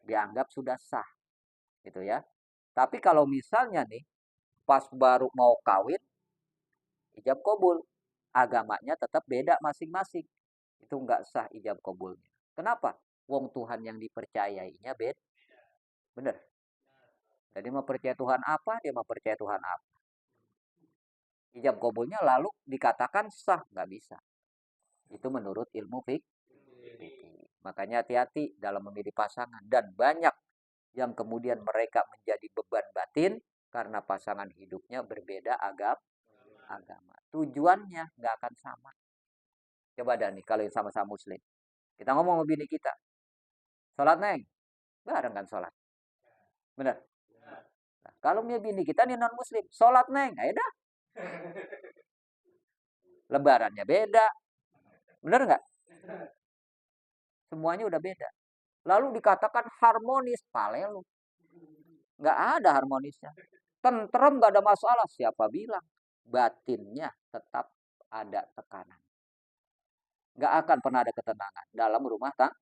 Dianggap sudah sah, gitu ya. Tapi kalau misalnya nih, pas baru mau kawin, ijab kabul, agamanya tetap beda masing-masing. Itu nggak sah ijab kabulnya. Kenapa? Wong Tuhan yang dipercayainya beda. Bener. Jadi mau percaya Tuhan apa, dia mau percaya Tuhan apa. Ijab kabulnya lalu dikatakan sah, nggak bisa. Itu menurut ilmu fikih. Makanya hati-hati dalam memilih pasangan. Dan banyak yang kemudian mereka menjadi beban batin karena pasangan hidupnya berbeda agama. Tujuannya nggak akan sama. Coba dah nih, kalau yang sama-sama muslim. Kita ngomong sama bini kita. Sholat, Neng. Bareng kan sholat. Bener? Nah, kalau bini kita nih non muslim. Sholat, Neng. Ayo dah. Lebarannya beda. Bener nggak? Semuanya udah beda. Lalu dikatakan harmonis. Palelu. Nggak ada harmonisnya. Tentrem nggak ada masalah. Siapa bilang? Batinnya tetap ada tekanan. Nggak akan pernah ada ketenangan dalam rumah tangga.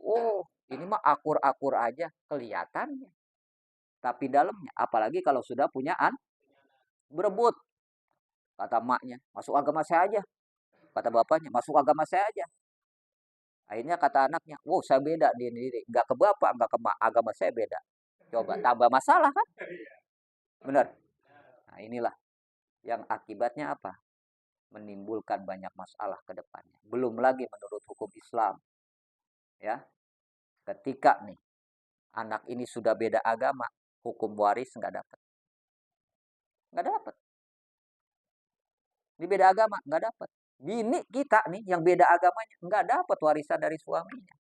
Oh, ini mah akur-akur aja kelihatannya. Tapi dalamnya, apalagi kalau sudah punya berebut. Kata maknya, masuk agama saya aja. Kata bapaknya, masuk agama saya aja. Akhirnya kata anaknya, wow saya beda di diri. Nggak ke bapak, nggak ke mak. Agama saya beda. Coba, tambah masalah kan? Benar. Nah inilah yang akibatnya apa? Menimbulkan banyak masalah ke depannya. Belum lagi menurut hukum Islam. Ya, ketika nih anak ini sudah beda agama, hukum waris nggak dapat. Nggak dapat. Ini beda agama, nggak dapat. Bini kita nih yang beda agamanya nggak dapat warisan dari suaminya.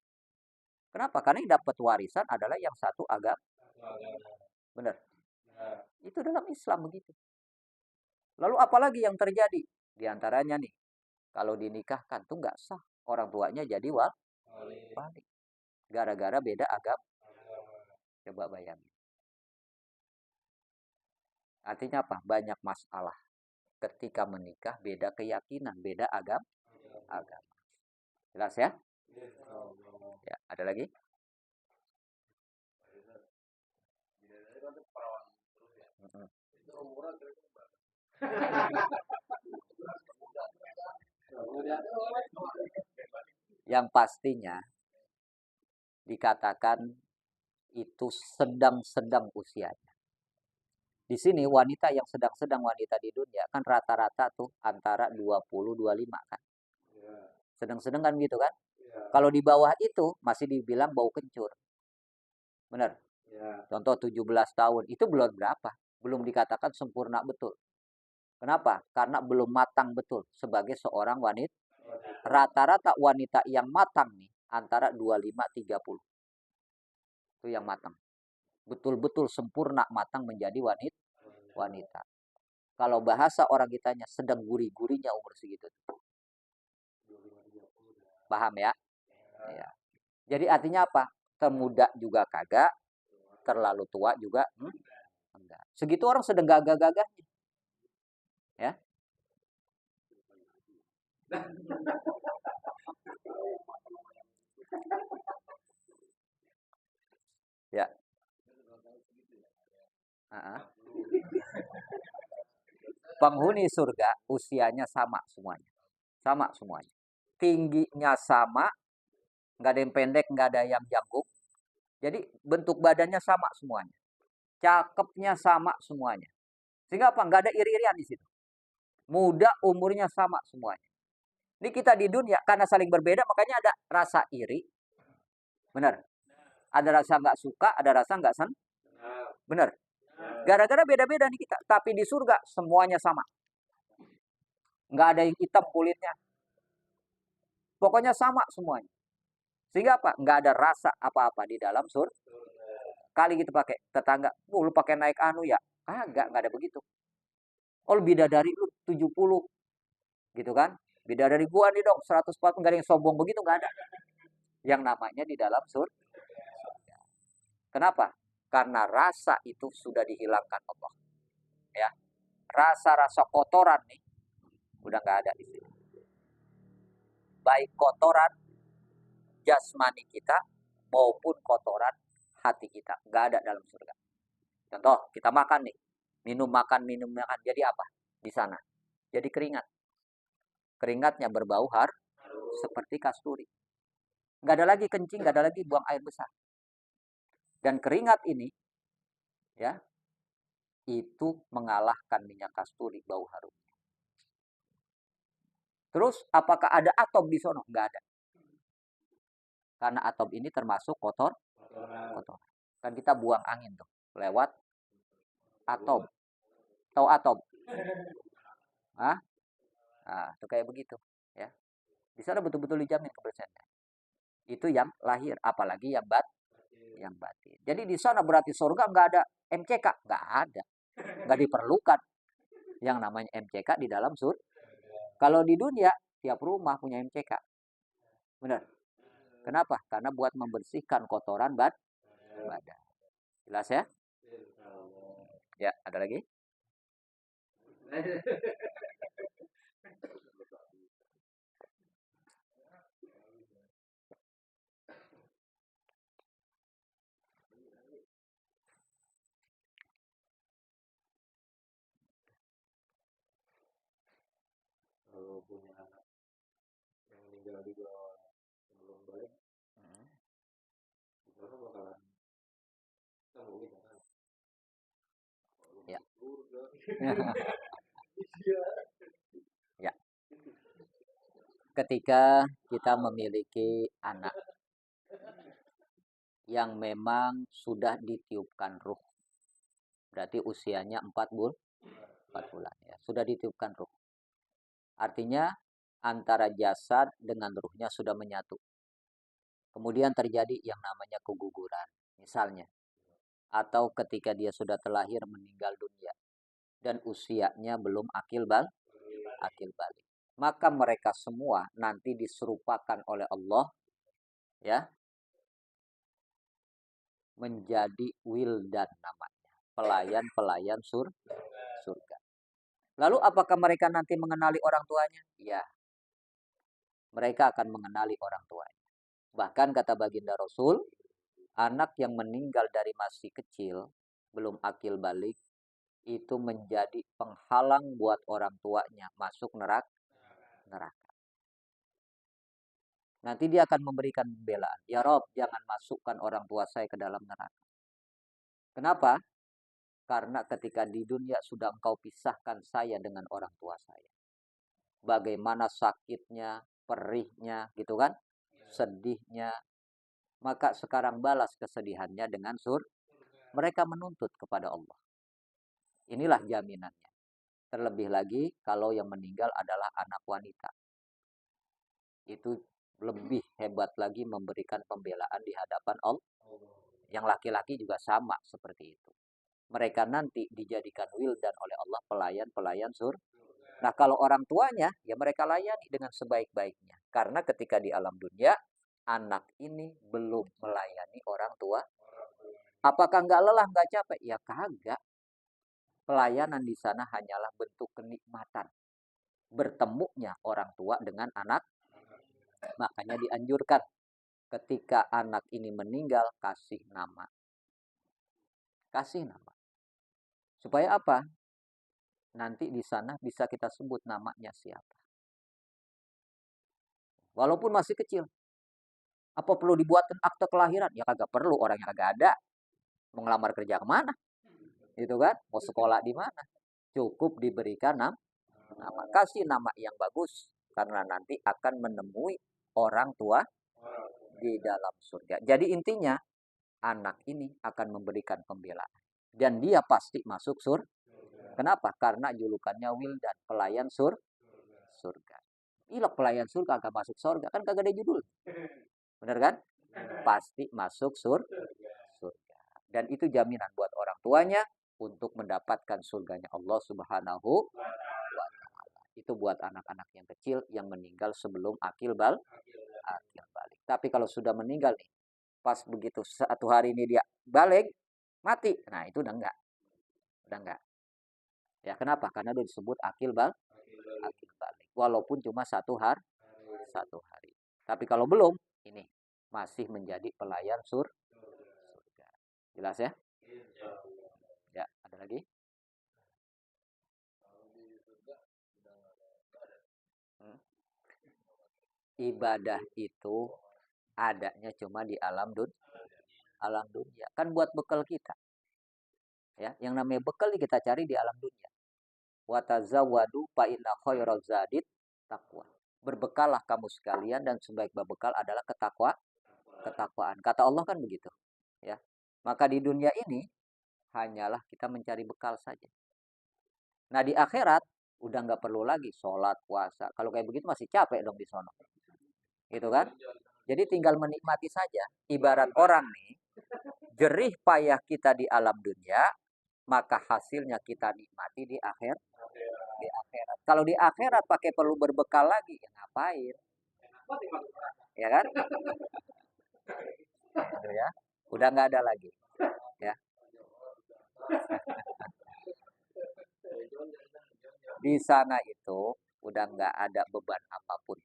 Kenapa? Karena yang dapat warisan adalah yang satu agama. Benar. Itu dalam Islam begitu. Lalu apalagi yang terjadi? Di antaranya nih, kalau dinikahkan tuh nggak sah. Orang tuanya jadi wali. Gara-gara beda agama. Coba bayangin. Artinya apa? Banyak masalah. Ketika menikah beda keyakinan, beda agama. Jelas ya? Ya, ada lagi? Yang pastinya dikatakan itu sedang-sedang usianya. Di sini wanita yang sedang-sedang wanita di dunia kan rata-rata tuh antara 20-25 kan. Sedang-sedang kan gitu kan. Kalau di bawah itu masih dibilang bau kencur. Benar? Contoh 17 tahun itu belum berapa. Belum dikatakan sempurna betul. Kenapa? Karena belum matang betul sebagai seorang wanita. Rata-rata wanita yang matang nih antara 25-30. Itu yang matang. Betul-betul sempurna matang menjadi wanita. Kalau bahasa orang kitanya sedang gurih-gurihnya umur segitu. Paham ya? Ya. Jadi artinya apa? Termuda juga kagak, terlalu tua juga enggak. Segitu orang sedang gagah-gagahnya. Ya. Ya. Penghuni surga usianya sama semuanya. Sama semuanya. Tingginya sama, nggak ada yang pendek, nggak ada yang jangkung. Jadi bentuk badannya sama semuanya. Cakepnya sama semuanya. Sehingga apa? Nggak ada iri-irian di situ. Muda umurnya sama semuanya. Ini kita di dunia karena saling berbeda makanya ada rasa iri. Benar. Ada rasa nggak suka, ada rasa nggak senang. Benar. Gara-gara beda-beda nih kita. Tapi di surga semuanya sama. Nggak ada yang hitam kulitnya. Pokoknya sama semuanya. Sehingga apa? Nggak ada rasa apa-apa di dalam surga. Kali gitu pakai tetangga, lu pakai naik anu ya? Nggak ada begitu. Oh, bidadari lu 70. Gitu kan? Bidadari gua nih dong 140, nggak ada yang sombong begitu, nggak ada. Yang namanya di dalam surga. Kenapa? Karena rasa itu sudah dihilangkan Allah. Ya. Rasa-rasa kotoran nih udah nggak ada di sini. Baik kotoran jasmani kita maupun kotoran hati kita, nggak ada dalam surga. Contoh, kita makan nih, minum makan, jadi apa di sana? Jadi keringat. Keringatnya berbau seperti kasturi. Nggak ada lagi kencing, nggak ada lagi buang air besar. Dan keringat ini, ya, itu mengalahkan minyak kasturi bau harum. Terus, apakah ada atom di sono? Nggak ada. Karena atom ini termasuk kotor. Kan kita buang angin tuh lewat atom. Tahu atom? Hah? Nah, itu kayak begitu, ya. Di sana betul-betul dijamin kebersihannya. Itu yang lahir, apalagi yang batin. Jadi di sana berarti surga nggak ada MCK, nggak ada, nggak diperlukan yang namanya MCK di dalam surga. Kalau di dunia tiap rumah punya MCK, benar? Kenapa? Karena buat membersihkan kotoran badan. Jelas ya? Ya, ada lagi? Kalau punya anak yang meninggal juga sebelum balik, di sana bakalan kita mungkin kan Ya. surga. Ya. Ketika kita memiliki anak yang memang sudah ditiupkan ruh, berarti usianya 4 bulan ya, sudah ditiupkan ruh. Artinya antara jasad dengan ruhnya sudah menyatu. Kemudian terjadi yang namanya keguguran, misalnya. Atau ketika dia sudah terlahir meninggal dunia dan usianya belum akil balik. Maka mereka semua nanti diserupakan oleh Allah, ya, menjadi wildan namanya, pelayan-pelayan surga. Lalu apakah mereka nanti mengenali orang tuanya? Ya, mereka akan mengenali orang tuanya. Bahkan kata baginda Rasul, anak yang meninggal dari masih kecil, belum akil balik, itu menjadi penghalang buat orang tuanya masuk neraka. Nanti dia akan memberikan pembelaan. Ya Rob, jangan masukkan orang tua saya ke dalam neraka. Kenapa? Karena ketika di dunia sudah engkau pisahkan saya dengan orang tua saya. Bagaimana sakitnya, perihnya, gitu kan? Sedihnya. Maka sekarang balas kesedihannya dengan mereka menuntut kepada Allah. Inilah jaminannya. Terlebih lagi kalau yang meninggal adalah anak wanita. Itu lebih hebat lagi memberikan pembelaan di hadapan Allah. Yang laki-laki juga sama seperti itu. Mereka nanti dijadikan wildan oleh Allah pelayan-pelayan Nah, kalau orang tuanya, ya mereka layani dengan sebaik-baiknya. Karena ketika di alam dunia, anak ini belum melayani orang tua. Apakah nggak lelah, nggak capek? Ya kagak. Pelayanan di sana hanyalah bentuk kenikmatan. Bertemunya orang tua dengan anak. Makanya dianjurkan ketika anak ini meninggal, kasih nama. Kasih nama. Supaya apa? Nanti di sana bisa kita sebut namanya siapa. Walaupun masih kecil. Apa perlu dibuatkan akte kelahiran? Ya kagak perlu, orangnya kagak ada. Mau ngelamar kerja kemana? Gitu kan? Mau sekolah di mana? Cukup diberikan nama. Kasih nama yang bagus. Karena nanti akan menemui orang tua di dalam surga. Jadi intinya, anak ini akan memberikan pembelaan. Dan dia pasti masuk surga. Kenapa? Karena julukannya Wildan, pelayan surga. Gila, pelayan surga kagak masuk surga. Kan kagak ada judul. Bener kan? Pasti masuk surga. Dan itu jaminan buat orang tuanya untuk mendapatkan surganya Allah Subhanahu wa taala. Itu buat anak-anak yang kecil yang meninggal sebelum akil balik. Tapi kalau sudah meninggal nih, pas begitu satu hari ini dia balik, mati. Nah, itu udah enggak. Udah enggak. Ya, kenapa? Karena udah disebut akil balik. Walaupun cuma satu hari. Tapi kalau belum, ini masih menjadi pelayan surga. Jelas ya? Ya, ada lagi? Ibadah itu adanya cuma di alam dunia. Kan buat bekal kita. Ya, yang namanya bekal kita cari di alam dunia. Wa tazawwadu fa inna khairaz zadit taqwa. Berbekallah kamu sekalian dan sebaik bekal adalah ketakwaan. Kata Allah kan begitu, ya. Maka di dunia ini hanyalah kita mencari bekal saja. Nah di akhirat udah nggak perlu lagi sholat, puasa. Kalau kayak begitu masih capek dong di sono. Gitu kan? Jadi tinggal menikmati saja. Ibarat orang nih, jerih payah kita di alam dunia, maka hasilnya kita nikmati di akhirat. Kalau di akhirat pakai perlu berbekal lagi, ya ngapain? Ya kan? Gitu ya. Udah nggak ada lagi. Ya. Di sana itu udah nggak ada beban apapun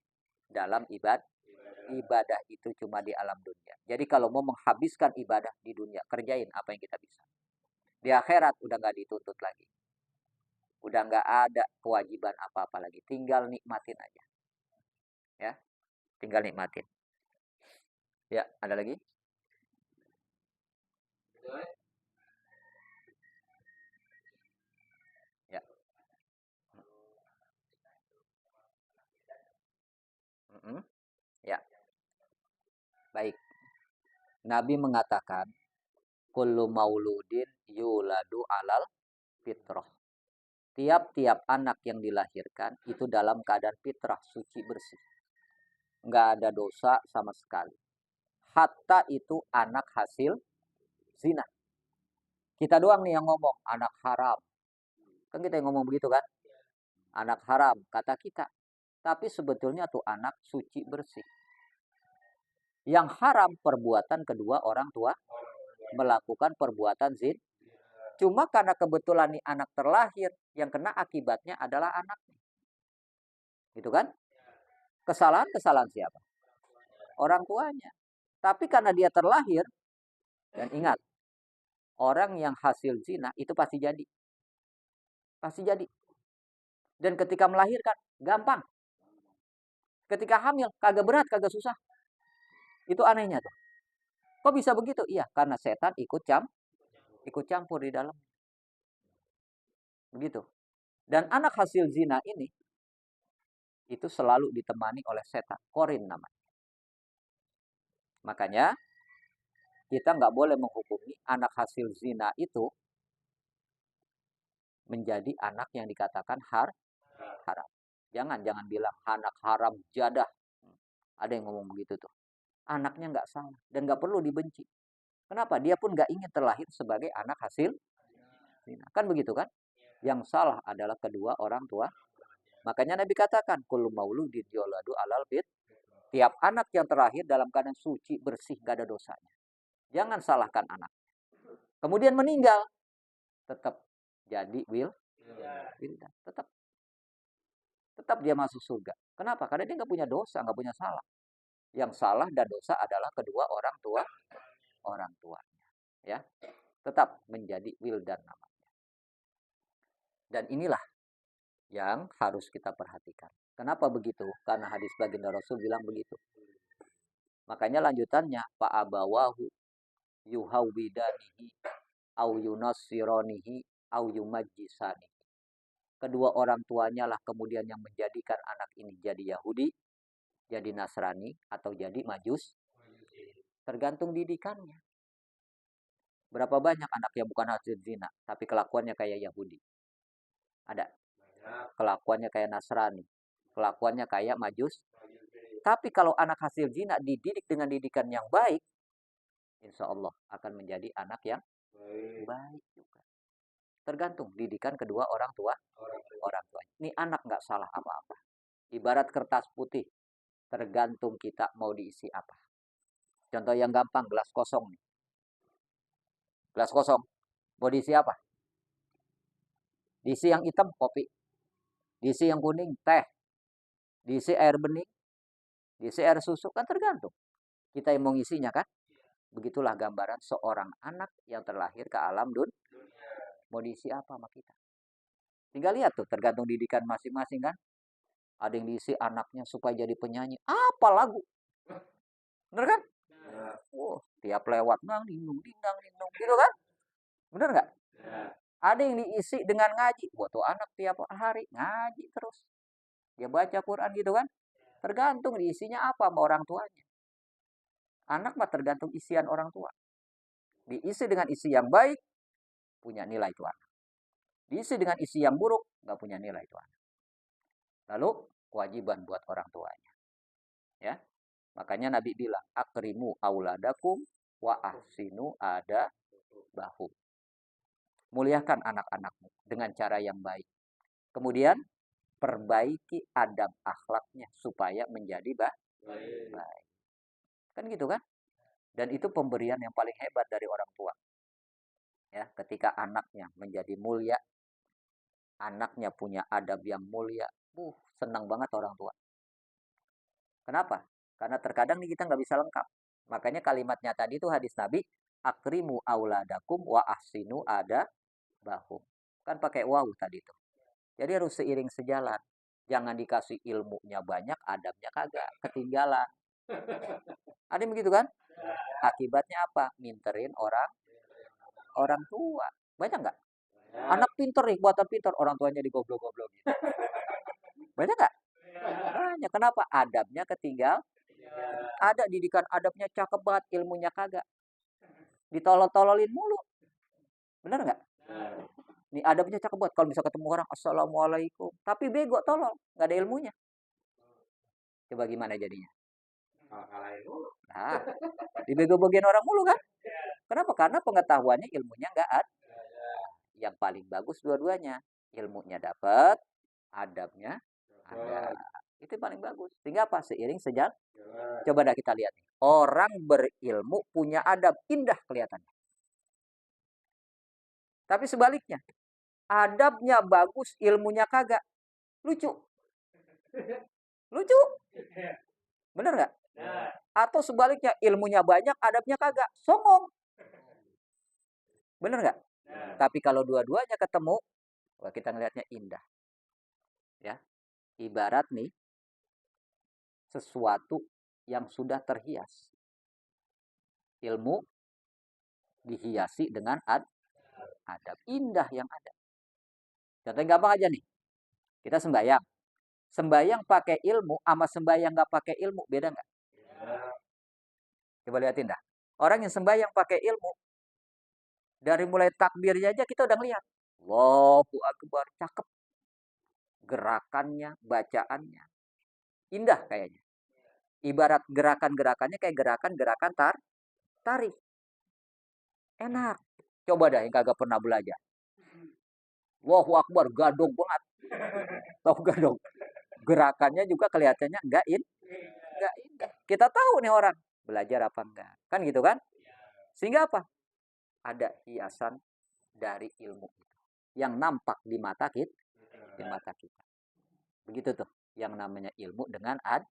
dalam ibadah itu cuma di alam dunia. Jadi kalau mau menghabiskan ibadah di dunia, kerjain apa yang kita bisa. Di akhirat udah nggak dituntut lagi. Udah nggak ada kewajiban apa-apa lagi. Tinggal nikmatin aja. Ya, tinggal nikmatin. Ya, ada lagi? Ya. Mm-mm. Ya, baik. Nabi mengatakan, kullu mauludin yuladu alal fitrah. Tiap-tiap anak yang dilahirkan itu dalam keadaan fitrah, suci, bersih. Nggak ada dosa sama sekali. Hatta itu anak hasil zina. Kita doang nih yang ngomong, anak haram. Kan kita yang ngomong begitu kan? Anak haram, kata kita. Tapi sebetulnya tuh anak suci, bersih. Yang haram perbuatan kedua orang tua melakukan perbuatan zina. Cuma karena kebetulan nih anak terlahir, yang kena akibatnya adalah anaknya. Gitu kan? Kesalahan siapa? Orang tuanya. Tapi karena dia terlahir, dan ingat, orang yang hasil zina itu pasti jadi. Pasti jadi. Dan ketika melahirkan, gampang. Ketika hamil, kagak berat, kagak susah. Itu anehnya tuh. Kok bisa begitu? Iya, karena setan ikut campur di dalam. Begitu. Dan anak hasil zina ini, itu selalu ditemani oleh setan. Korin namanya. Makanya, kita nggak boleh menghukumi anak hasil zina itu menjadi anak yang dikatakan haram. Jangan bilang anak haram jadah. Ada yang ngomong begitu tuh. Anaknya nggak salah dan nggak perlu dibenci. Kenapa? Dia pun nggak ingin terlahir sebagai anak hasil zina. Kan begitu kan? Yang salah adalah kedua orang tua. Makanya Nabi katakan, kullu mauludin yuladu alal bid. Tiap anak yang terlahir dalam keadaan suci, bersih, gak ada dosanya. Jangan salahkan anak. Kemudian meninggal, tetap jadi wildan. Tetap dia masuk surga. Kenapa? Karena dia nggak punya dosa, nggak punya salah. Yang salah dan dosa adalah kedua orang tuanya. Ya, tetap menjadi wildan namanya. Dan inilah yang harus kita perhatikan. Kenapa begitu? Karena hadis baginda Rasul bilang begitu. Makanya lanjutannya, Pak abawahu yuhawidanihi au yunassironihi au yumajjisanihi. Kedua orang tuanya lah kemudian yang menjadikan anak ini jadi Yahudi, jadi Nasrani, atau jadi Majus. Tergantung didikannya. Berapa banyak anak yang bukan hasil zina, tapi kelakuannya kayak Yahudi? Ada. Kelakuannya kayak Nasrani. Kelakuannya kayak Majus. Tapi kalau anak hasil zina dididik dengan didikan yang baik, insya Allah akan menjadi anak yang baik juga. Tergantung didikan kedua orang tua. Ini anak nggak salah apa-apa. Ibarat kertas putih, tergantung kita mau diisi apa. Contoh yang gampang, gelas kosong nih. Gelas kosong, mau diisi apa? Diisi yang hitam, kopi. Diisi yang kuning, teh. Diisi air bening, diisi air susu, kan tergantung. Kita yang mau ngisinya kan? Begitulah gambaran seorang anak yang terlahir ke alam dunia. Mau diisi apa sama kita? Tinggal lihat tuh, tergantung didikan masing-masing kan? Ada yang diisi anaknya supaya jadi penyanyi. Apa lagu? Bener kan? Oh, tiap lewat nang dingdung dingdang dingdung gitu kan? Bener nggak? Ada yang diisi dengan ngaji. Buat tuh anak tiap hari ngaji terus. Dia baca Quran gitu kan? Tergantung diisinya apa sama orang tuanya. Anak mah tergantung isian orang tua. Diisi dengan isi yang baik, punya nilai itu anak. Diisi dengan isi yang buruk, nggak punya nilai itu anak. Lalu kewajiban buat orang tuanya. Ya, makanya Nabi bilang, akrimu auladakum wa ahsinu adabahum. Muliakan anak-anakmu dengan cara yang baik. Kemudian perbaiki adab akhlaknya supaya menjadi baik. Kan gitu kan? Dan itu pemberian yang paling hebat dari orang tua. Ya, ketika anaknya menjadi mulia, anaknya punya adab yang mulia, senang banget orang tua. Kenapa? Karena terkadang nih kita nggak bisa lengkap. Makanya kalimatnya tadi itu hadis Nabi, akrimu auladakum wa ahsinu adabahum. Kan pakai waw tadi tuh. Jadi harus seiring sejalan. Jangan dikasih ilmunya banyak, adabnya kagak, ketinggalan. Ada yang begitu kan? Akibatnya apa? Minterin orang tua. Banyak nggak? Anak pinter nih, buatan pinter, orang tuanya digoblok-goblok gitu. Banyak nggak? Banyak. Kenapa? Adabnya ketinggal. Ada didikan adabnya cakep banget, ilmunya kagak. Ditolol-tololin mulu. Bener nggak? Nih adabnya cakep banget. Kalau bisa ketemu orang, assalamualaikum. Tapi bego, tolol. Nggak ada ilmunya. Coba gimana jadinya? Nah, dibego-begoin orang mulu kan? Kenapa? Karena pengetahuannya, ilmunya nggak ada. Yang paling bagus dua-duanya. Ilmunya dapat, adabnya ada. Itu paling bagus. Sehingga apa? Seiring sejalan. Coba dah kita lihat. Orang berilmu punya adab, indah kelihatannya. Tapi sebaliknya, adabnya bagus, ilmunya kagak. Lucu. Lucu. Bener nggak? Atau sebaliknya, ilmunya banyak, adabnya kagak. Songong. Bener nggak? Tapi kalau dua-duanya ketemu, wah kita ngelihatnya indah. Ya, ibarat nih sesuatu yang sudah terhias. Ilmu dihiasi dengan adab. Indah yang ada. Contohnya gampang aja nih. Kita sembahyang. Sembahyang pakai ilmu sama sembahyang nggak pakai ilmu, beda nggak? Coba lihatin dah. Orang yang sembahyang pakai ilmu, dari mulai takbirnya aja kita udah ngeliat. Allahu Akbar, cakep. Gerakannya, bacaannya. Indah kayaknya. Ibarat gerakan-gerakannya kayak gerakan-gerakan tarik. Enak. Coba dah yang kagak pernah belajar. Allahu Akbar, gadong banget. Tahu gadong? Gerakannya juga kelihatannya enggak indah. Kita tahu nih orang belajar apa enggak. Kan gitu kan? Sehingga apa? Ada hiasan dari ilmu yang nampak di mata kita. Begitu tuh yang namanya ilmu dengan adab.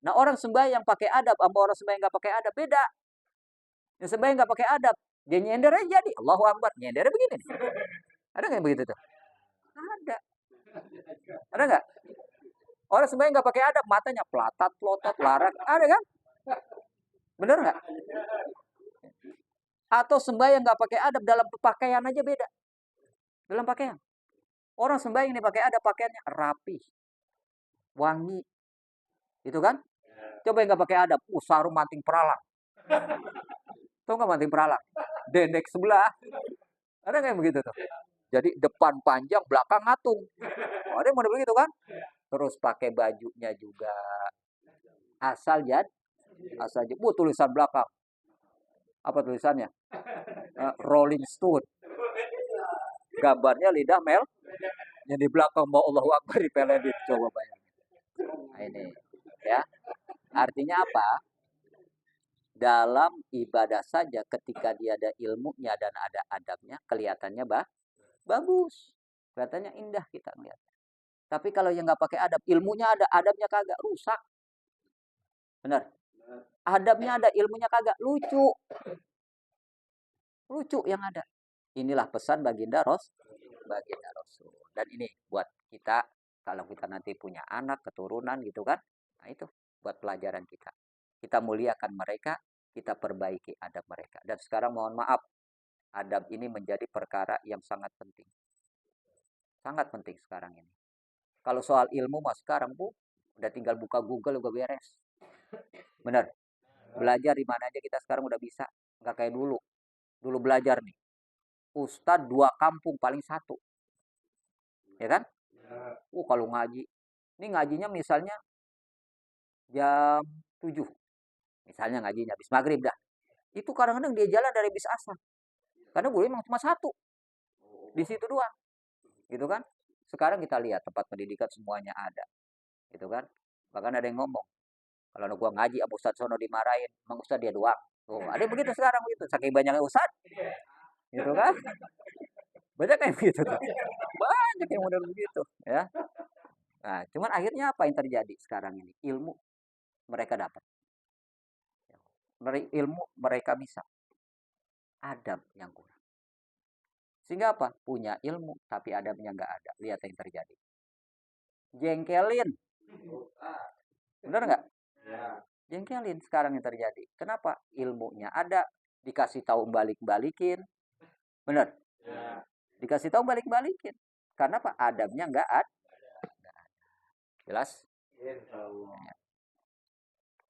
Nah, orang sembahyang pakai adab sama orang sembahyang nggak pakai adab beda. Yang sembahyang nggak pakai adab, dia nyender aja jadi Allahu Akbar, nyendernya begini nih. Ada nggak yang begitu tuh? Ada. Ada nggak? Orang sembahyang nggak pakai adab, matanya pelatat, pelotot, larat, ada kan? Bener nggak? Atau sembahyang nggak pakai adab, dalam pakaian aja beda. Dalam pakaian. Orang sembahyang ini pakai adab, pakaiannya rapi, wangi. Itu kan? Coba yang nggak pakai adab, sarung manting peralang. Tahu nggak manting peralang? Dendek sebelah. Ada nggak yang begitu tuh? Jadi depan panjang, belakang ngatung. Ada yang model begitu kan? Terus pakai bajunya juga asal tulisan belakang. Apa tulisannya? Rolling Stone. Gambarnya lidah Mel. Yang di belakang mau Allahu Akbar dipelenin. Coba bayangin. Nah, ini ya. Artinya apa? Dalam ibadah saja ketika dia ada ilmunya dan ada adabnya, kelihatannya bagus. Kelihatannya indah kita melihat. Tapi kalau yang nggak pakai adab, ilmunya ada, adabnya kagak, rusak. Benar? Adabnya ada, ilmunya kagak, lucu. Lucu yang ada. Inilah pesan baginda Rasul. Dan ini buat kita, kalau kita nanti punya anak, keturunan gitu kan. Nah itu buat pelajaran kita. Kita muliakan mereka, kita perbaiki adab mereka. Dan sekarang mohon maaf, adab ini menjadi perkara yang sangat penting. Sangat penting sekarang ini. Kalau soal ilmu mas sekarang udah tinggal buka Google udah beres. Bener. Belajar di mana aja kita sekarang udah bisa. Nggak kayak dulu. dulu belajar nih. Ustadz 2 kampung paling 1. Ya kan? Kalau ngaji. Ini ngajinya misalnya jam 7. Misalnya ngajinya habis maghrib dah. Itu kadang-kadang dia jalan dari bis asar. Karena gue emang cuma 1. Di situ doang. Gitu kan? Sekarang kita lihat tempat pendidikan semuanya ada. Gitu kan? Bahkan ada yang ngomong, kalau gua ngaji sama Ustadz sono dimarahin, emang Ustadz dia doang. Ada yang begitu sekarang begitu. Saking banyaknya Ustadz, gitu kan? Banyak yang begitu tuh. Banyak yang model begitu, ya. Nah, cuman akhirnya apa yang terjadi sekarang ini? Ilmu mereka dapat. Ilmu mereka bisa. Adab yang kurang. Sehingga apa? Punya ilmu, tapi adabnya nggak ada. Lihat yang terjadi. Jengkelin. Benar nggak? Jengkelin sekarang yang terjadi. Kenapa? Ilmunya ada, dikasih tahu balik-balikin. Benar? Dikasih tahu balik-balikin. Karena apa? Adabnya nggak ada. Jelas?